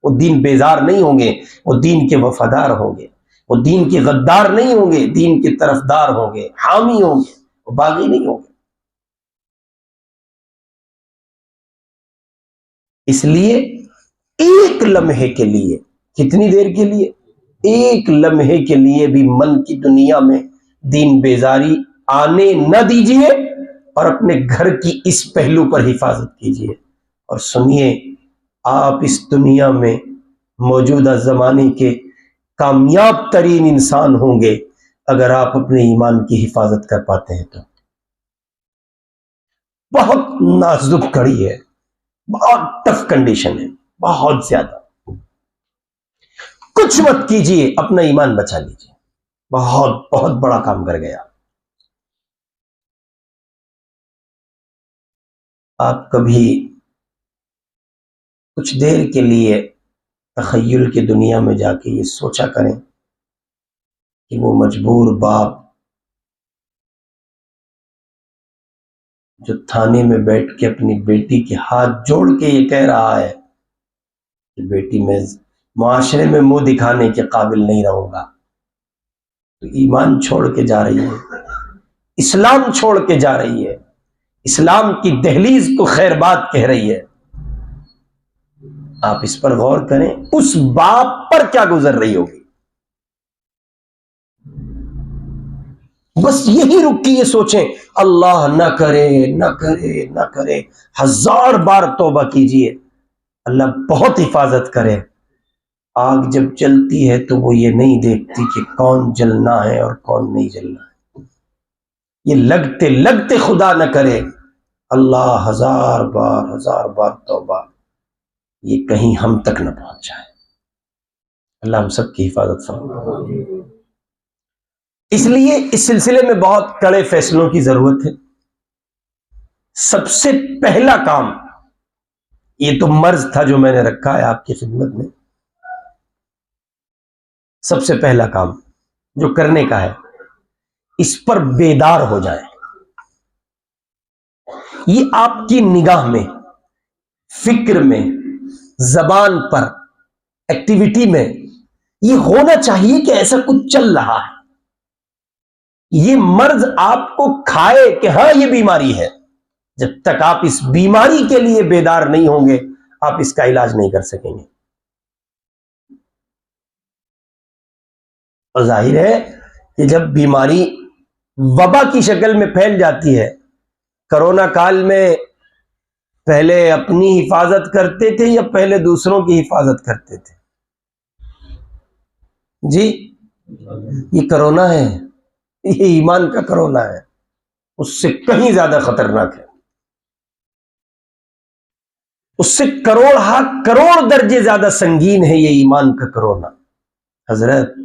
وہ دین بیزار نہیں ہوں گے، وہ دین کے وفادار ہوں گے، وہ دین کے غدار نہیں ہوں گے، دین کے طرفدار ہوں گے، حامی ہوں گے، وہ باغی نہیں ہوں گے. اس لیے ایک لمحے کے لیے، کتنی دیر کے لیے؟ ایک لمحے کے لیے بھی من کی دنیا میں دین بیزاری آنے نہ دیجیے، اور اپنے گھر کی اس پہلو پر حفاظت کیجیے. اور سنیے، آپ اس دنیا میں موجودہ زمانے کے کامیاب ترین انسان ہوں گے اگر آپ اپنے ایمان کی حفاظت کر پاتے ہیں. تو بہت نازک گھڑی ہے، بہت ٹف کنڈیشن ہے، بہت زیادہ. کچھ مت کیجیے، اپنا ایمان بچا لیجیے، بہت بہت بڑا کام کر گیا. آپ کبھی کچھ دیر کے لیے تخیل کی دنیا میں جا کے یہ سوچا کریں کہ وہ مجبور باپ جو تھانے میں بیٹھ کے اپنی بیٹی کے ہاتھ جوڑ کے یہ کہہ رہا ہے کہ بیٹی میں معاشرے میں منہ دکھانے کے قابل نہیں رہوں گا، تو ایمان چھوڑ کے جا رہی ہے، اسلام چھوڑ کے جا رہی ہے، اسلام کی دہلیز کو خیر بات کہہ رہی ہے. آپ اس پر غور کریں، اس باپ پر کیا گزر رہی ہوگی. بس یہی رک کے یہ سوچیں، اللہ نہ کرے نہ کرے نہ کرے، 1000 بار توبہ کیجئے، اللہ بہت حفاظت کرے. آگ جب جلتی ہے تو وہ یہ نہیں دیکھتی کہ کون جلنا ہے اور کون نہیں جلنا ہے. یہ لگتے لگتے خدا نہ کرے، اللہ 1000 بار توبہ، یہ کہیں ہم تک نہ پہنچ جائے. اللہ ہم سب کی حفاظت فرمائے. اس لیے اس سلسلے میں بہت کڑے فیصلوں کی ضرورت ہے. سب سے پہلا کام، یہ تو مرض تھا جو میں نے رکھا ہے آپ کی خدمت میں، سب سے پہلا کام جو کرنے کا ہے، اس پر بیدار ہو جائیں. یہ آپ کی نگاہ میں، فکر میں، زبان پر، ایکٹیویٹی میں یہ ہونا چاہیے کہ ایسا کچھ چل رہا ہے. یہ مرض آپ کو کھائے کہ ہاں یہ بیماری ہے، جب تک آپ اس بیماری کے لیے بیدار نہیں ہوں گے آپ اس کا علاج نہیں کر سکیں گے. اور ظاہر ہے کہ جب بیماری وبا کی شکل میں پھیل جاتی ہے، کرونا کال میں پہلے اپنی حفاظت کرتے تھے یا پہلے دوسروں کی حفاظت کرتے تھے؟ جی، یہ کرونا ہے، یہ ایمان کا کرونا ہے، اس سے کہیں زیادہ خطرناک ہے، اس سے کروڑ درجے زیادہ سنگین ہے یہ ایمان کا کرونا. حضرت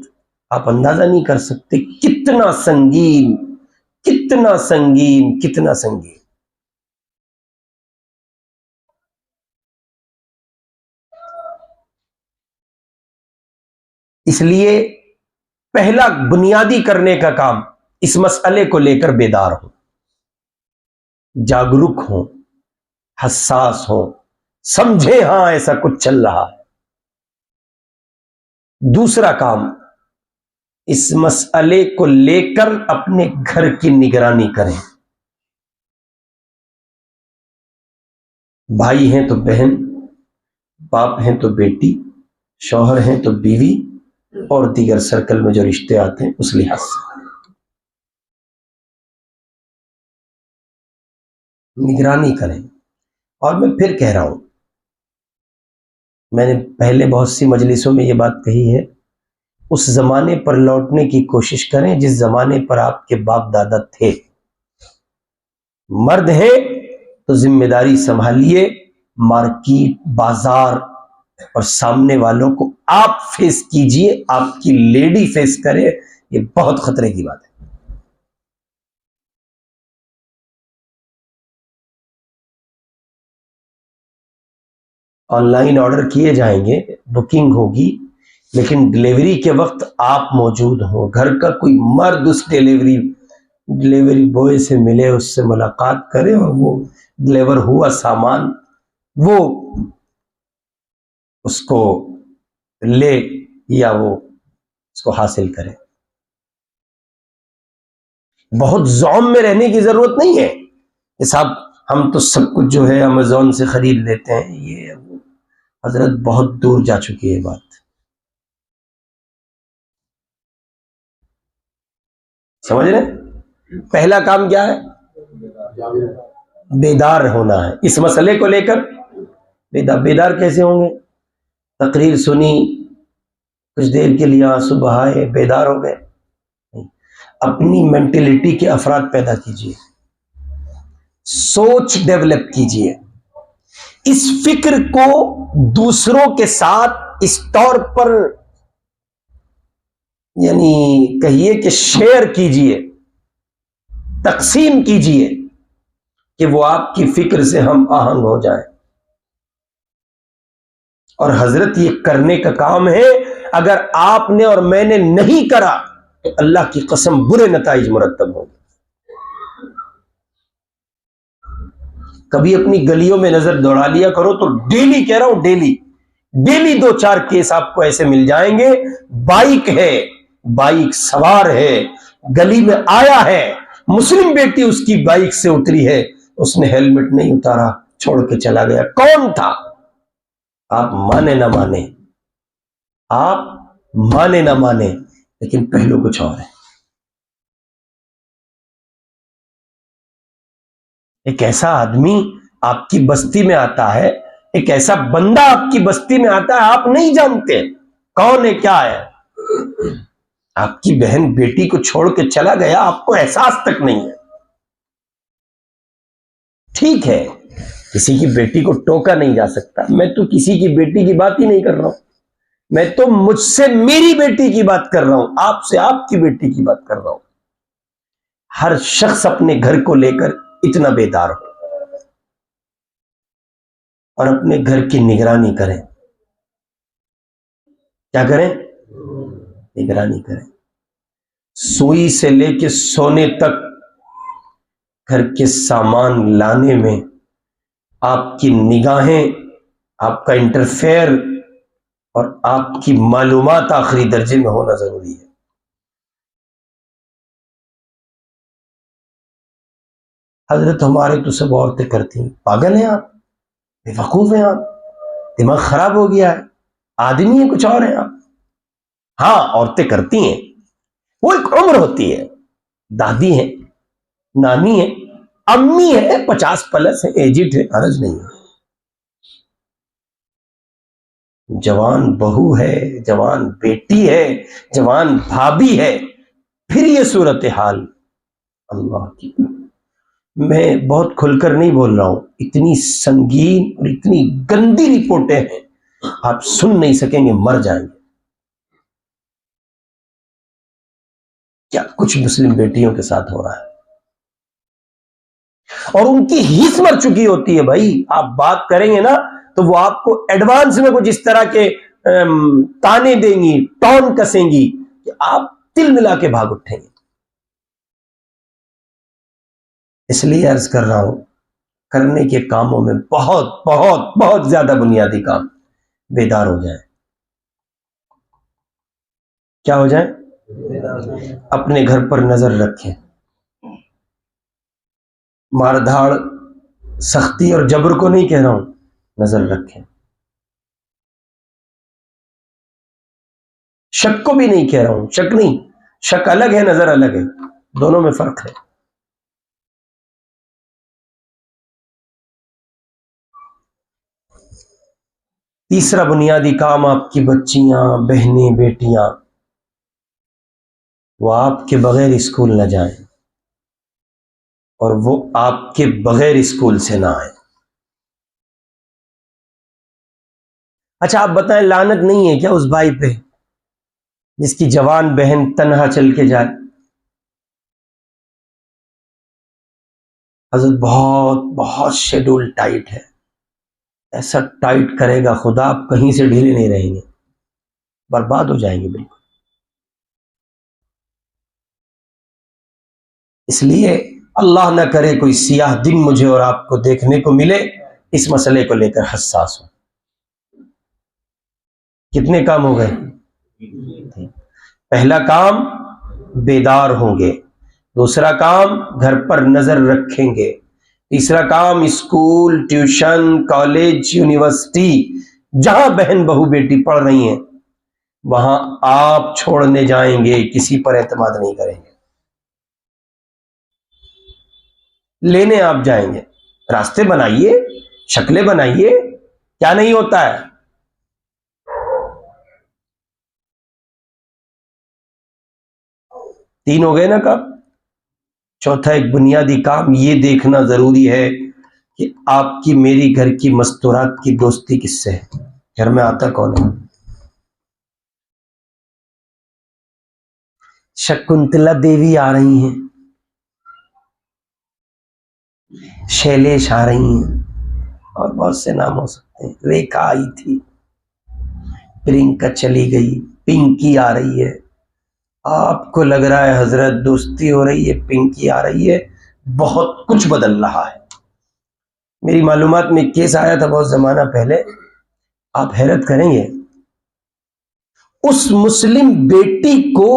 آپ اندازہ نہیں کر سکتے کتنا سنگین، کتنا سنگین، کتنا سنگین. اس لیے پہلا بنیادی کرنے کا کام اس مسئلے کو لے کر بیدار ہوں، جاگرک ہوں، حساس ہوں، سمجھے ہاں ایسا کچھ چل رہا ہے. دوسرا کام اس مسئلے کو لے کر اپنے گھر کی نگرانی کریں. بھائی ہیں تو بہن، باپ ہیں تو بیٹی، شوہر ہیں تو بیوی، اور دیگر سرکل میں جو رشتے آتے ہیں اس لحاظ سے نگرانی کریں. اور میں پھر کہہ رہا ہوں، میں نے پہلے بہت سی مجلسوں میں یہ بات کہی ہے، اس زمانے پر لوٹنے کی کوشش کریں جس زمانے پر آپ کے باپ دادا تھے. مرد ہیں تو ذمہ داری سنبھالیے، مارکیٹ، بازار اور سامنے والوں کو آپ فیس کیجئے، آپ کی لیڈی فیس کرے. یہ بہت خطرے کی بات ہے. آن لائن آرڈر کیے جائیں گے، بکنگ ہوگی، لیکن ڈلیوری کے وقت آپ موجود ہوں. گھر کا کوئی مرد اس ڈلیوری بوائے سے ملے، اس سے ملاقات کرے، اور وہ ڈلیور ہوا سامان وہ اس کو لے یا وہ اس کو حاصل کرے. بہت زوم میں رہنے کی ضرورت نہیں ہے کہ صاحب ہم تو سب کچھ جو ہے امیزون سے خرید لیتے ہیں. یہ حضرت بہت دور جا چکی ہے بات. سمجھ رہے؟ پہلا کام کیا ہے؟ بیدار ہونا ہے اس مسئلے کو لے کر. بیدار کیسے ہوں گے؟ تقریر سنی، کچھ دیر کے لیے آنسو بہائے، بیدار ہو گئے؟ اپنی مینٹلٹی کے افراد پیدا کیجئے، سوچ ڈیولپ کیجئے، اس فکر کو دوسروں کے ساتھ اس طور پر یعنی کہیے کہ شیئر کیجئے، تقسیم کیجئے کہ وہ آپ کی فکر سے ہم آہنگ ہو جائیں. اور حضرت یہ کرنے کا کام ہے، اگر آپ نے اور میں نے نہیں کرا تو اللہ کی قسم برے نتائج مرتب ہوں گے. کبھی اپنی گلیوں میں نظر دوڑا لیا کرو تو ڈیلی کہہ رہا ہوں، ڈیلی 2-4 کیس آپ کو ایسے مل جائیں گے. بائک ہے، بائک سوار ہے، گلی میں آیا ہے، مسلم بیٹی اس کی بائک سے اتری ہے، اس نے ہیلمٹ نہیں اتارا، چھوڑ کے چلا گیا. کون تھا؟ آپ مانے نہ مانے، آپ مانے نہ مانے، لیکن پہلو کچھ اور ہے. ایک ایسا آدمی آپ کی بستی میں آتا ہے، ایک ایسا بندہ آپ کی بستی میں آتا ہے، آپ نہیں جانتے کون ہے کیا ہے. آپ کی بہن بیٹی کو چھوڑ کے چلا گیا، آپ کو احساس تک نہیں ہے. ٹھیک ہے، کسی کی بیٹی کو ٹوکا نہیں جا سکتا، میں تو کسی کی بیٹی کی بات ہی نہیں کر رہا ہوں، میں تو مجھ سے میری بیٹی کی بات کر رہا ہوں، آپ سے آپ کی بیٹی کی بات کر رہا ہوں. ہر شخص اپنے گھر کو لے کر اتنا بیدار ہو اور اپنے گھر کی نگرانی کریں. کیا کریں؟ نگرانی کریں. سوئی سے لے کے سونے تک گھر کے سامان لانے میں آپ کی نگاہیں، آپ کا انٹرفیئر اور آپ کی معلومات آخری درجے میں ہونا ضروری ہے. حضرت ہمارے تو سب عورتیں کرتی ہیں. پاگل ہیں آپ, بے وقوف ہیں آپ, دماغ خراب ہو گیا ہے, آدمی ہیں کچھ اور ہیں آپ. ہاں عورتیں کرتی ہیں, وہ ایک عمر ہوتی ہے, دادی ہیں, نانی ہیں, امی ہے, 50+ ہے, ایجڈ ہے, حرج نہیں ہے. جوان بہو ہے, جوان بیٹی ہے, جوان بھابھی ہے, پھر یہ صورتحال. اللہ کی, میں بہت کھل کر نہیں بول رہا ہوں, اتنی سنگین اور اتنی گندی رپورٹیں ہیں, آپ سن نہیں سکیں گے, مر جائیں گے. کیا کچھ مسلم بیٹیوں کے ساتھ ہو رہا ہے, اور ان کی ہیس مر چکی ہوتی ہے. بھائی آپ بات کریں گے نا تو وہ آپ کو ایڈوانس میں کچھ اس طرح کے تانے دیں گی, ٹون کسیں گی کہ آپ تل ملا کے بھاگ اٹھیں گے. اس لیے عرض کر رہا ہوں, کرنے کے کاموں میں بہت بہت بہت زیادہ بنیادی کام, بیدار ہو جائیں. کیا ہو جائیں؟ اپنے گھر پر نظر رکھیں. مار دھاڑ, سختی اور جبر کو نہیں کہہ رہا ہوں, نظر رکھیں. شک کو بھی نہیں کہہ رہا ہوں, شک نہیں, شک الگ ہے, نظر الگ ہے, دونوں میں فرق ہے. تیسرا بنیادی کام, آپ کی بچیاں, بہنیں, بیٹیاں, وہ آپ کے بغیر اسکول نہ جائیں, اور وہ آپ کے بغیر اسکول سے نہ آئیں. اچھا آپ بتائیں, لعنت نہیں ہے کیا اس بھائی پہ جس کی جوان بہن تنہا چل کے جائے؟ حضرت بہت بہت شیڈول ٹائٹ ہے, ایسا ٹائٹ کرے گا خدا, آپ کہیں سے ڈھیلے نہیں رہیں گے, برباد ہو جائیں گے بالکل. اس لیے اللہ نہ کرے کوئی سیاہ دن مجھے اور آپ کو دیکھنے کو ملے اس مسئلے کو لے کر حساس ہو. کتنے کام ہو گئے؟ پہلا کام بیدار ہوں گے, دوسرا کام گھر پر نظر رکھیں گے, تیسرا کام اسکول, ٹیوشن, کالج, یونیورسٹی, جہاں بہن بہو بیٹی پڑھ رہی ہیں وہاں آپ چھوڑنے جائیں گے, کسی پر اعتماد نہیں کریں گے. لینے آپ جائیں گے, راستے بنائیے, شکلیں بنائیے, کیا نہیں ہوتا ہے. تین ہو گئے نا کام. چوتھا ایک بنیادی کام یہ دیکھنا ضروری ہے کہ آپ کی میری گھر کی مستورات کی دوستی کس سے ہے, گھر میں آتا کون ہے. شکنتلا دیوی آ رہی ہیں, شیلیش آ رہی ہیں, اور بہت سے نام ہو سکتے ہیں. ریکھا آئی تھی, پرینکا چلی گئی, پنکی آ رہی ہے. آپ کو لگ رہا ہے حضرت دوستی ہو رہی ہے, پنکی آ رہی ہے, بہت کچھ بدل رہا ہے. میری معلومات میں ایک کیس آیا تھا بہت زمانہ پہلے, آپ حیرت کریں گے, اس مسلم بیٹی کو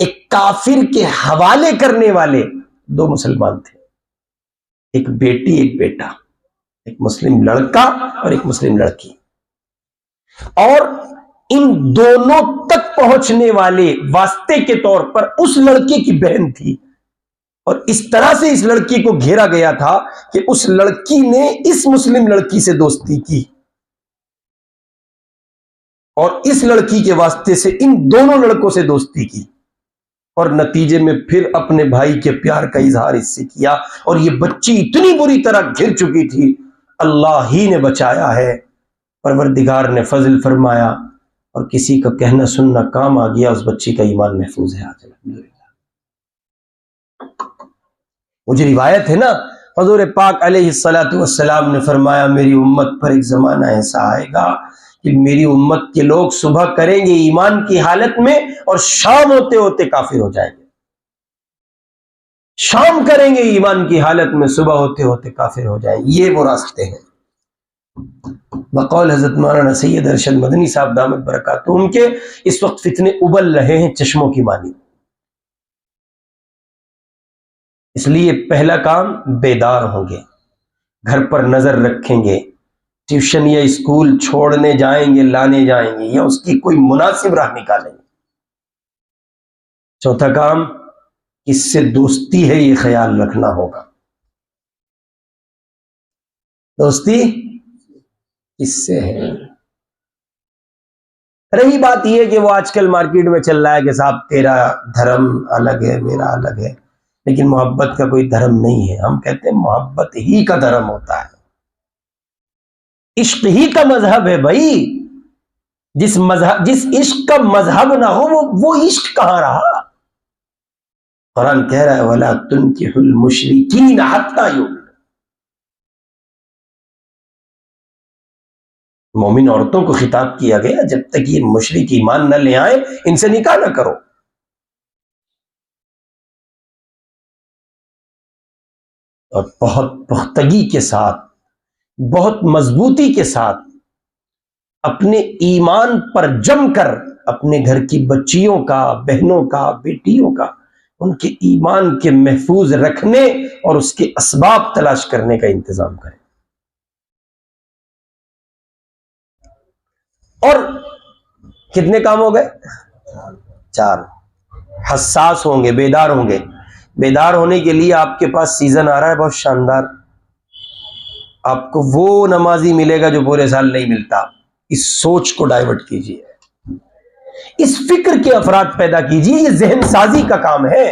ایک کافر کے حوالے کرنے والے 2 مسلمان تھے. ایک بیٹی ایک بیٹا, ایک مسلم لڑکا اور ایک مسلم لڑکی, اور ان دونوں تک پہنچنے والے واسطے کے طور پر اس لڑکے کی بہن تھی, اور اس طرح سے اس لڑکی کو گھیرا گیا تھا کہ اس لڑکی نے اس مسلم لڑکی سے دوستی کی, اور اس لڑکی کے واسطے سے ان دونوں لڑکوں سے دوستی کی, اور نتیجے میں پھر اپنے بھائی کے پیار کا اظہار اس سے کیا, اور یہ بچی اتنی بری طرح گھر چکی تھی, اللہ ہی نے بچایا ہے, پروردگار نے فضل فرمایا, اور کسی کا کہنا سننا کام آ گیا, اس بچی کا ایمان محفوظ ہے آج الحمدللہ. مجھے روایت ہے نا, حضور پاک علیہ الصلوۃ والسلام نے فرمایا میری امت پر ایک زمانہ ایسا آئے گا کہ میری امت کے لوگ صبح کریں گے ایمان کی حالت میں, اور شام ہوتے ہوتے کافر ہو جائیں گے. شام کریں گے ایمان کی حالت میں, صبح ہوتے ہوتے کافر ہو جائیں گے. یہ وہ راستے ہیں. بقول حضرت مولانا سید ارشد مدنی صاحب دامت برکاتہم کے, اس وقت فتنے ابل رہے ہیں چشموں کی مانند. اس لیے پہلا کام بیدار ہوں گے، گھر پر نظر رکھیں گے، ٹیوشن یا اسکول چھوڑنے جائیں گے، لانے جائیں گے، یا اس کی کوئی مناسب راہ نکالیں گے۔ چوتھا کام، کس سے دوستی ہے یہ خیال رکھنا ہوگا۔ دوستی کس سے ہے؟ رہی بات یہ کہ وہ آج کل مارکیٹ میں چل رہا ہے کہ صاحب تیرا دھرم الگ ہے، میرا الگ ہے، لیکن محبت کا کوئی دھرم نہیں ہے۔ ہم کہتے ہیں محبت ہی کا دھرم ہوتا ہے، عشق ہی کا مذہب ہے بھائی۔ جس عشق کا مذہب نہ ہو وہ عشق کہاں رہا؟ قرآن کہہ رہا ہے وَلَا تُنْكِحُ الْمُشْرِكِينَ حَتَّى يُؤْمِنُوا۔ مومن عورتوں کو خطاب کیا گیا جب تک یہ مشرک ایمان نہ لے آئے ان سے نکاح نہ کرو۔ اور بہت پختگی کے ساتھ، بہت مضبوطی کے ساتھ اپنے ایمان پر جم کر اپنے گھر کی بچیوں کا، بہنوں کا، بیٹیوں کا، ان کے ایمان کے محفوظ رکھنے اور اس کے اسباب تلاش کرنے کا انتظام کریں۔ اور کتنے کام ہو گئے؟ 4۔ حساس ہوں گے، بیدار ہوں گے۔ بیدار ہونے کے لیے آپ کے پاس سیزن آ رہا ہے بہت شاندار، آپ کو وہ نمازی ملے گا جو پورے سال نہیں ملتا۔ اس سوچ کو ڈائیورٹ کیجیے، اس فکر کے افراد پیدا کیجیے، یہ ذہن سازی کا کام ہے۔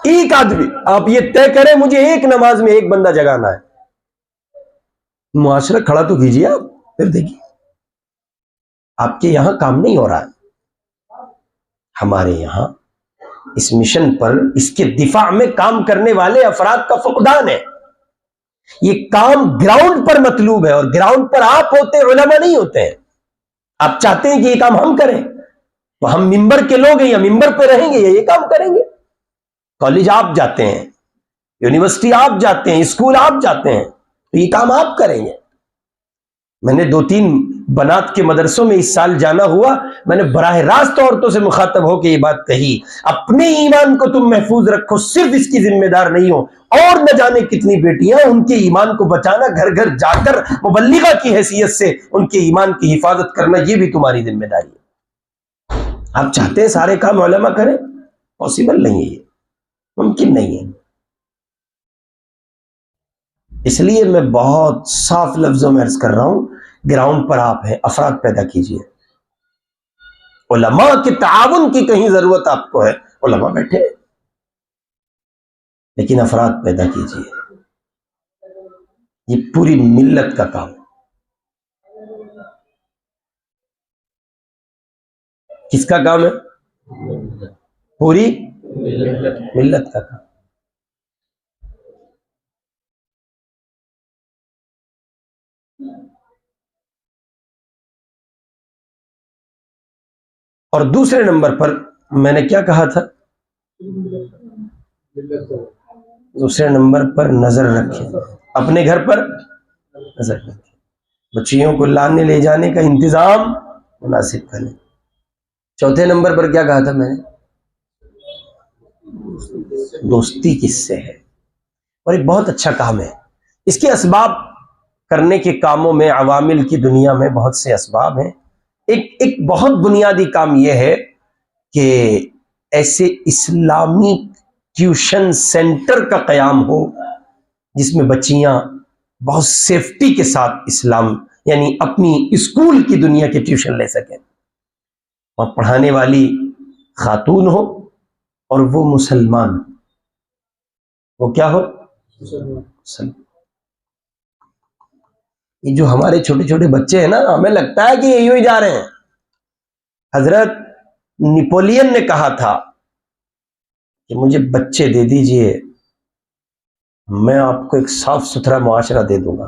ایک آدمی آپ یہ طے کریں مجھے ایک نماز میں ایک بندہ جگانا ہے، معاشرہ کھڑا تو کیجیے آپ، پھر دیکھیے آپ کے یہاں کام نہیں ہو رہا ہے، ہمارے یہاں اس مشن پر اس کے دفاع میں کام کرنے والے افراد کا فقدان ہے۔ یہ کام گراؤنڈ پر مطلوب ہے، اور گراؤنڈ پر آپ ہوتے ہیں، علماء نہیں ہوتے ہیں۔ آپ چاہتے ہیں کہ یہ کام ہم کریں تو ہم ممبر کے لوگ ہیں، یا ممبر پہ رہیں گے یا یہ کام کریں گے۔ کالج آپ جاتے ہیں، یونیورسٹی آپ جاتے ہیں، اسکول آپ جاتے ہیں، تو یہ کام آپ کریں گے۔ میں نے 2-3 بنات کے مدرسوں میں اس سال جانا ہوا، میں نے براہ راست عورتوں سے مخاطب ہو کے یہ بات کہی، اپنے ایمان کو تم محفوظ رکھو، صرف اس کی ذمہ دار نہیں ہو، اور نہ جانے کتنی بیٹیاں ان کے ایمان کو بچانا، گھر گھر جا کر مبلغہ کی حیثیت سے ان کے ایمان کی حفاظت کرنا، یہ بھی تمہاری ذمہ داری ہے۔ آپ چاہتے ہیں سارے کام علماء کریں؟ پاسبل نہیں ہے، یہ ممکن نہیں ہے۔ اس لیے میں بہت صاف لفظوں میں عرض کر رہا ہوں، گراؤنڈ پر آپ ہیں، افراد پیدا کیجئے۔ علماء کے تعاون کی کہیں ضرورت آپ کو ہے، علماء بیٹھے، لیکن افراد پیدا کیجئے۔ یہ پوری ملت کا کام ہے۔ کس کا کام ہے؟ پوری ملت کا کام۔ اور دوسرے نمبر پر میں نے کیا کہا تھا؟ دوسرے نمبر پر نظر رکھیں، اپنے گھر پر نظر رکھیں، بچیوں کو لانے لے جانے کا انتظام مناسب کریں۔ چوتھے نمبر پر کیا کہا تھا میں نے؟ دوستی کس سے ہے، اور ایک بہت اچھا کام ہے۔ اس کے اسباب کرنے کے کاموں میں، عوامل کی دنیا میں بہت سے اسباب ہیں۔ ایک بہت بنیادی کام یہ ہے کہ ایسے اسلامی ٹیوشن سینٹر کا قیام ہو جس میں بچیاں بہت سیفٹی کے ساتھ اسلام، یعنی اپنی اسکول کی دنیا کے ٹیوشن لے سکیں، اور پڑھانے والی خاتون ہو اور وہ مسلمان، وہ کیا ہو؟ مسلمان۔ یہ جو ہمارے چھوٹے چھوٹے بچے ہیں نا، ہمیں لگتا ہے کہ یہ یوں ہی جا رہے ہیں۔ حضرت نپولین نے کہا تھا کہ مجھے بچے دے دیجئے، میں آپ کو ایک صاف ستھرا معاشرہ دے دوں گا،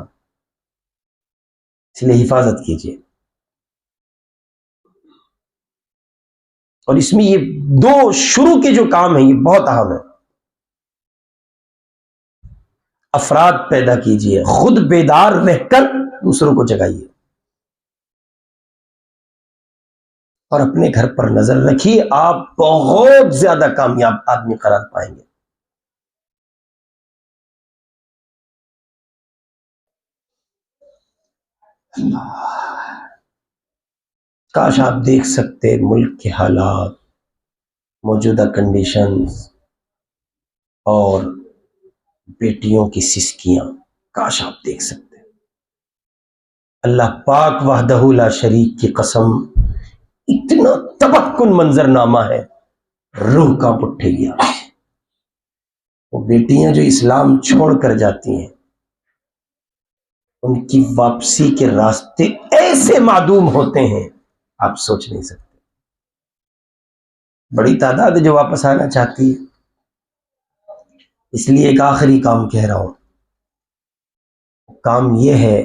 اس لیے حفاظت کیجئے۔ اور اس میں یہ 2 شروع کے جو کام ہیں یہ بہت اہم ہے۔ افراد پیدا کیجئے، خود بیدار رہ کر دوسروں کو جگائیے، اور اپنے گھر پر نظر رکھیے، آپ بہت زیادہ کامیاب آدمی قرار پائیں گے۔ کاش آپ دیکھ سکتے ملک کے حالات، موجودہ کنڈیشنز اور بیٹیوں کی سسکیاں، کاش آپ دیکھ سکتے۔ اللہ پاک وحدہ لا شریک کی قسم، اتنا تبکن منظر نامہ ہے، روح کانپ اٹھے گی۔ وہ بیٹیاں جو اسلام چھوڑ کر جاتی ہیں، ان کی واپسی کے راستے ایسے معدوم ہوتے ہیں آپ سوچ نہیں سکتے۔ بڑی تعداد ہے جو واپس آنا چاہتی ہے۔ اس لیے ایک آخری کام کہہ رہا ہوں، کام یہ ہے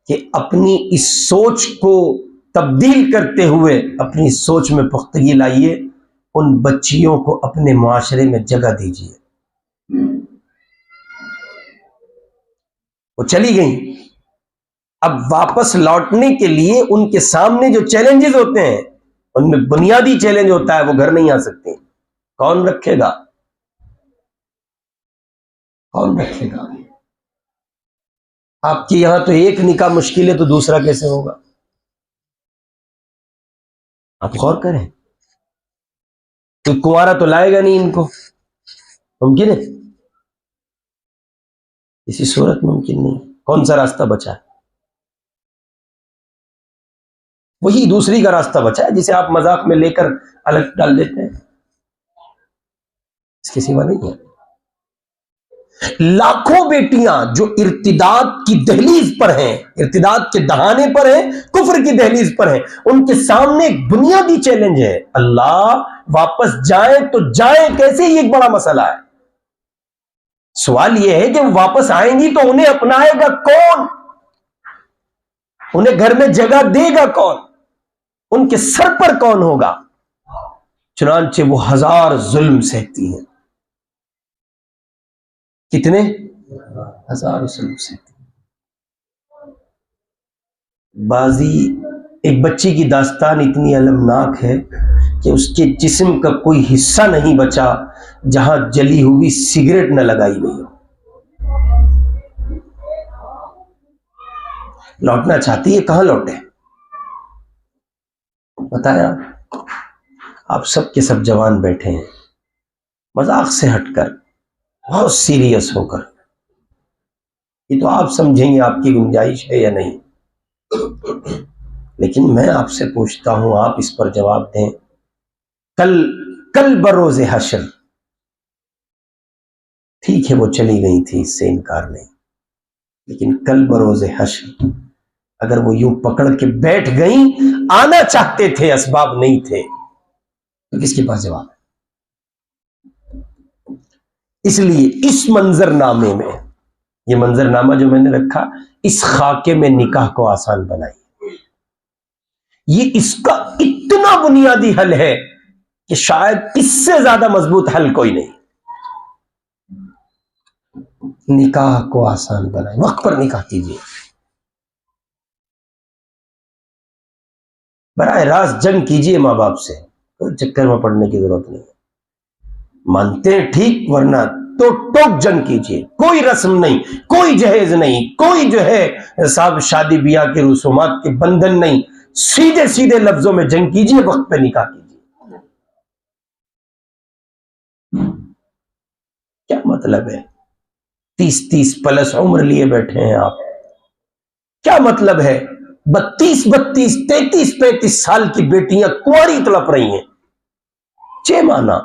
کہ اپنی اس سوچ کو تبدیل کرتے ہوئے اپنی سوچ میں پختگی لائیے، ان بچیوں کو اپنے معاشرے میں جگہ دیجیے۔ وہ چلی گئیں، اب واپس لوٹنے کے لیے ان کے سامنے جو چیلنجز ہوتے ہیں، ان میں بنیادی چیلنج ہوتا ہے وہ گھر نہیں آ سکتے۔ کون رکھے گا؟ کون رکھے گا؟ آپ کے یہاں تو ایک نکاح مشکل ہے تو دوسرا کیسے ہوگا؟ آپ غور کریں، کوئی کنوارا تو لائے گا نہیں ان کو، ممکن ہے؟ اسی صورت ممکن نہیں۔ کون سا راستہ بچا ہے؟ وہی دوسری کا راستہ بچا ہے جسے آپ مذاق میں لے کر الگ ڈال دیتے ہیں، اس کے سوا نہیں ہے۔ لاکھوں بیٹیاں جو ارتداد کی دہلیز پر ہیں، ارتداد کے دہانے پر ہیں، کفر کی دہلیز پر ہیں، ان کے سامنے ایک بنیادی چیلنج ہے، اللہ واپس جائیں تو جائیں کیسے؟ یہ ایک بڑا مسئلہ ہے۔ سوال یہ ہے کہ وہ واپس آئیں گی تو انہیں اپنائے گا کون؟ انہیں گھر میں جگہ دے گا کون؟ ان کے سر پر کون ہوگا؟ چنانچہ وہ 1000 ظلم سہتی ہیں۔ کتنے؟ 1000 ظلم سہتی ہیں۔ بعضی ایک بچی کی داستان اتنی المناک ہے کہ اس کے جسم کا کوئی حصہ نہیں بچا جہاں جلی ہوئی سگریٹ نہ لگائی گئی ہو۔ لوٹنا چاہتی ہے، کہاں لوٹے؟ بتایا آپ سب کے سب جوان بیٹھے ہیں، مذاق سے ہٹ کر، بہت سیریس ہو کر، یہ تو آپ سمجھیں گے آپ کی گنجائش ہے یا نہیں، لیکن میں آپ سے پوچھتا ہوں، آپ اس پر جواب دیں۔ کل بروز حشر، ٹھیک ہے وہ چلی گئی تھی، اس سے انکار نہیں، لیکن کل بروز حشر اگر وہ یوں پکڑ کے بیٹھ گئیں، آنا چاہتے تھے اسباب نہیں تھے، تو کس کے پاس جواب ہے؟ اس لیے اس منظر نامے میں، یہ منظر نامہ جو میں نے رکھا، اس خاکے میں نکاح کو آسان بنائی۔ یہ اس کا اتنا بنیادی حل ہے کہ شاید اس سے زیادہ مضبوط حل کوئی نہیں۔ نکاح کو آسان بنائیں، وقت پر نکاح کیجیے، براہ راست جنگ کیجیے ماں باپ سے، کوئی چکر میں پڑنے کی ضرورت نہیں۔ مانتے ہیں ٹھیک، ورنہ تو ٹوک جنگ کیجیے، کوئی رسم نہیں، کوئی جہیز نہیں، کوئی جو ہے صاحب شادی بیاہ کے رسومات کے بندھن نہیں، سیدھے سیدھے لفظوں میں جنگ کیجیے، وقت پہ نکاح کیجیے۔ کیا مطلب ہے 30 پلس عمر لیے بیٹھے ہیں آپ؟ کیا مطلب ہے 32 33 سال کی بیٹیاں کنواری تڑپ رہی ہیں 6 ماہ؟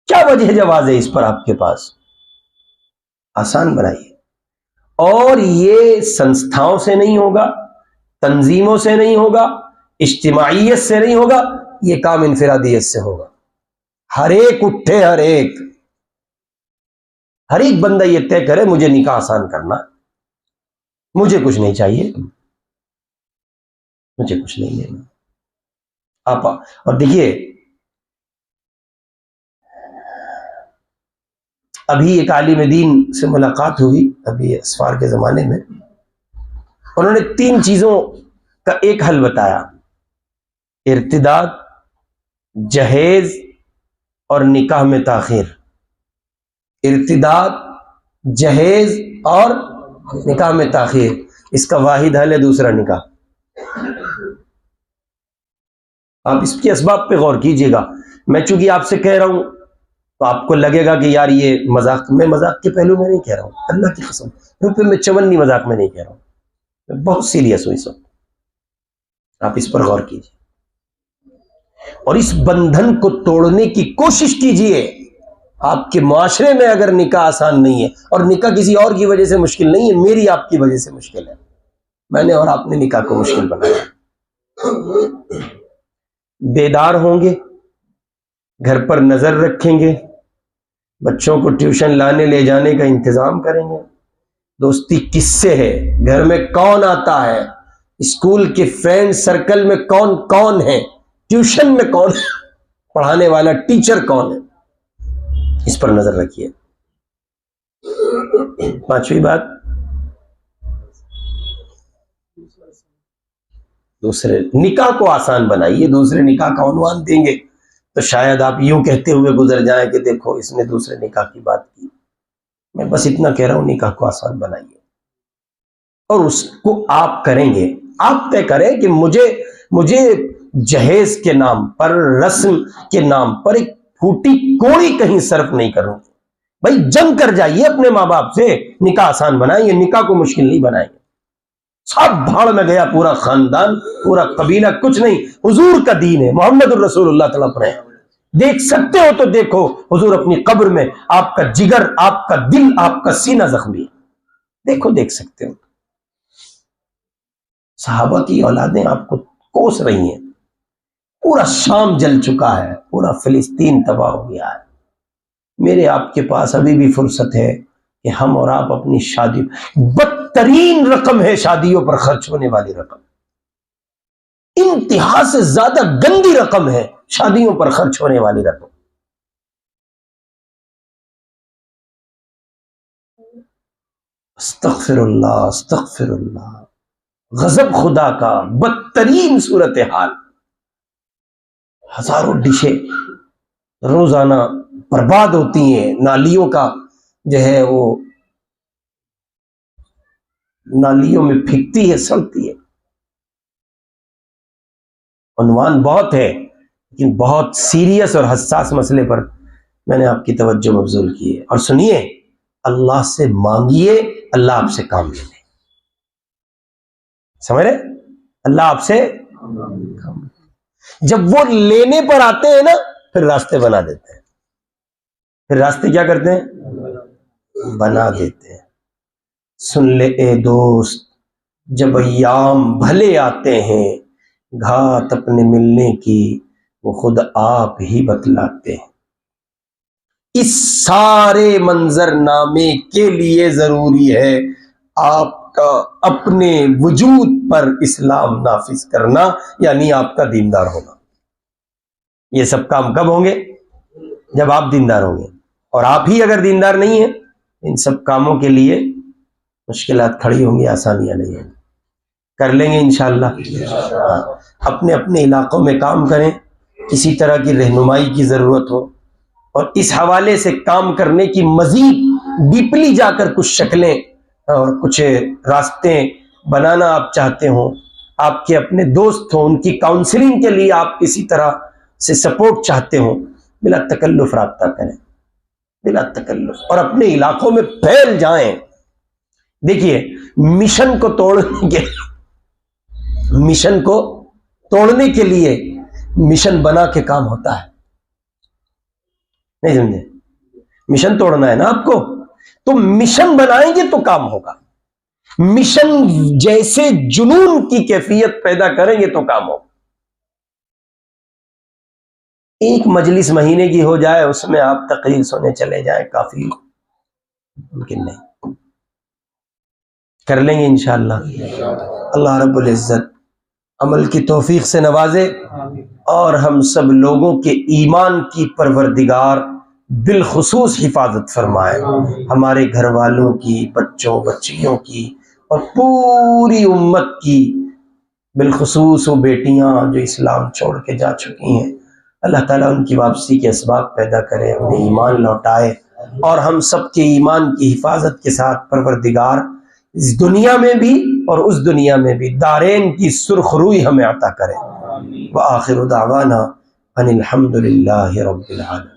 کیا وجہ جواز ہے اس پر آپ کے پاس؟ آسان بنائیے، اور یہ سنستھاؤں سے نہیں ہوگا، تنظیموں سے نہیں ہوگا، اجتماعیت سے نہیں ہوگا، یہ کام انفرادیت سے ہوگا۔ ہر ایک اٹھے، ہر ایک بندہ یہ طے کرے مجھے نکاح آسان کرنا، مجھے کچھ نہیں چاہیے، مجھے کچھ نہیں لینا۔ آپ اور دیکھیے، ابھی ایک عالم دین سے ملاقات ہوئی، ابھی اسفار کے زمانے میں، انہوں نے 3 چیزوں کا ایک حل بتایا: ارتداد، جہیز اور نکاح میں تاخیر۔ ارتداد، جہیز اور نکاح میں تاخیر، اس کا واحد حل ہے دوسرا نکاح. آپ اس کے اسباب پہ غور کیجئے گا. میں چونکہ آپ سے کہہ رہا ہوں تو آپ کو لگے گا کہ یار یہ مذاق، میں مذاق کے پہلو میں نہیں کہہ رہا ہوں، اللہ کی قسم روپے میں چونی مذاق میں نہیں کہہ رہا ہوں، میں بہت سیریس ہوں اس وقت. آپ اس پر غور کیجئے اور اس بندھن کو توڑنے کی کوشش کیجئے. آپ کے معاشرے میں اگر نکاح آسان نہیں ہے، اور نکاح کسی اور کی وجہ سے مشکل نہیں ہے، میری آپ کی وجہ سے مشکل ہے، میں نے اور آپ نے نکاح کو مشکل بنایا. بیدار ہوں گے، گھر پر نظر رکھیں گے، بچوں کو ٹیوشن لانے لے جانے کا انتظام کریں گے. دوستی کس سے ہے، گھر میں کون آتا ہے، اسکول کے فرینڈ سرکل میں کون کون ہے، ٹیوشن میں کون پڑھانے والا ٹیچر کون ہے، اس پر نظر رکھیے. پانچویں بات، دوسرے نکاح کو آسان بنائیے. دوسرے نکاح کا عنوان دیں گے تو شاید آپ یوں کہتے ہوئے گزر جائیں کہ دیکھو اس نے دوسرے نکاح کی بات کی. میں بس اتنا کہہ رہا ہوں، نکاح کو آسان بنائیے اور اس کو آپ کریں گے. آپ طے کریں کہ مجھے جہیز کے نام پر، رسم کے نام پر ایک پھوٹی کوڑی کہیں صرف نہیں کروں. بھائی جنگ کر جائیے اپنے ماں باپ سے، نکاح آسان بنائیں، نکاح کو مشکل نہیں بنائیں گے. سب بھاڑ میں گیا، پورا خاندان، پورا قبیلہ، کچھ نہیں. حضور کا دین ہے، محمد الرسول اللہ تعالیٰ پر ہے. دیکھ سکتے ہو تو دیکھو، حضور اپنی قبر میں آپ کا جگر، آپ کا دل، آپ کا سینہ زخمی ہے، دیکھو، دیکھ سکتے ہو. صحابہ کی اولادیں آپ کو کوس رہی ہیں. پورا شام جل چکا ہے، پورا فلسطین تباہ ہو گیا ہے. میرے آپ کے پاس ابھی بھی فرصت ہے کہ ہم اور آپ اپنی شادی، بدترین رقم ہے شادیوں پر خرچ ہونے والی رقم، انتہا سے زیادہ گندی رقم ہے شادیوں پر خرچ ہونے والی رقم. استغفر اللہ، استغفر اللہ. غضب خدا کا، بدترین صورتحال. ہزاروں ڈشیں روزانہ برباد ہوتی ہیں، نالیوں کا جو ہے وہ نالیوں میں پھینکتی ہے، سڑتی ہے. عنوان بہت ہے لیکن بہت سیریس اور حساس مسئلے پر میں نے آپ کی توجہ مبذول کی ہے. اور سنیے، اللہ سے مانگیے، اللہ آپ سے کام لے لے. سمجھ رہے؟ اللہ آپ سے جب وہ لینے پر آتے ہیں نا، پھر راستے بنا دیتے ہیں. پھر راستے کیا کرتے ہیں؟ بنا دیتے ہیں. سن لے اے دوست، جب ایام بھلے آتے ہیں، گھات اپنے ملنے کی وہ خود آپ ہی بتلاتے ہیں. اس سارے منظر نامے کے لیے ضروری ہے آپ کا اپنے وجود پر اسلام نافذ کرنا، یعنی آپ کا دیندار ہونا. یہ سب کام کب ہوں گے؟ جب آپ دیندار ہوں گے. اور آپ ہی اگر دیندار نہیں ہیں، ان سب کاموں کے لیے مشکلات کھڑی ہوں گی، آسانیاں نہیں ہوں گی. کر لیں گے انشاءاللہ. اپنے اپنے علاقوں میں کام کریں. کسی طرح کی رہنمائی کی ضرورت ہو اور اس حوالے سے کام کرنے کی مزید ڈیپلی جا کر کچھ شکلیں اور کچھ راستے بنانا آپ چاہتے ہوں، آپ کے اپنے دوست ہوں، ان کی کاؤنسلنگ کے لیے آپ کسی طرح سے سپورٹ چاہتے ہوں، بلا تکلف رابطہ کریں، بلا تکلف، اور اپنے علاقوں میں پھیل جائیں. دیکھیے، مشن کو توڑنے کے لیے مشن بنا کے کام ہوتا ہے. نہیں سمجھے؟ مشن توڑنا ہے نا آپ کو، تو مشن بنائیں گے تو کام ہوگا. مشن جیسے جنون کی کیفیت پیدا کریں گے تو کام ہوگا. ایک مجلس مہینے کی ہو جائے، اس میں آپ تقریر سننے چلے جائیں، کافی ممکن نہیں. کر لیں گے انشاءاللہ. اللہ رب العزت عمل کی توفیق سے نوازے اور ہم سب لوگوں کے ایمان کی پروردگار بالخصوص حفاظت فرمائے. ہمارے گھر والوں کی، بچوں بچیوں کی اور پوری امت کی، بالخصوص وہ بیٹیاں جو اسلام چھوڑ کے جا چکی ہیں، اللہ تعالیٰ ان کی واپسی کے اسباب پیدا کرے، انہیں ایمان لوٹائے اور ہم سب کے ایمان کی حفاظت کے ساتھ پروردگار اس دنیا میں بھی اور اس دنیا میں بھی دارین کی سرخ روئی ہمیں عطا کرے۔ وآخر دعوانا ان الحمد للہ رب العالمین۔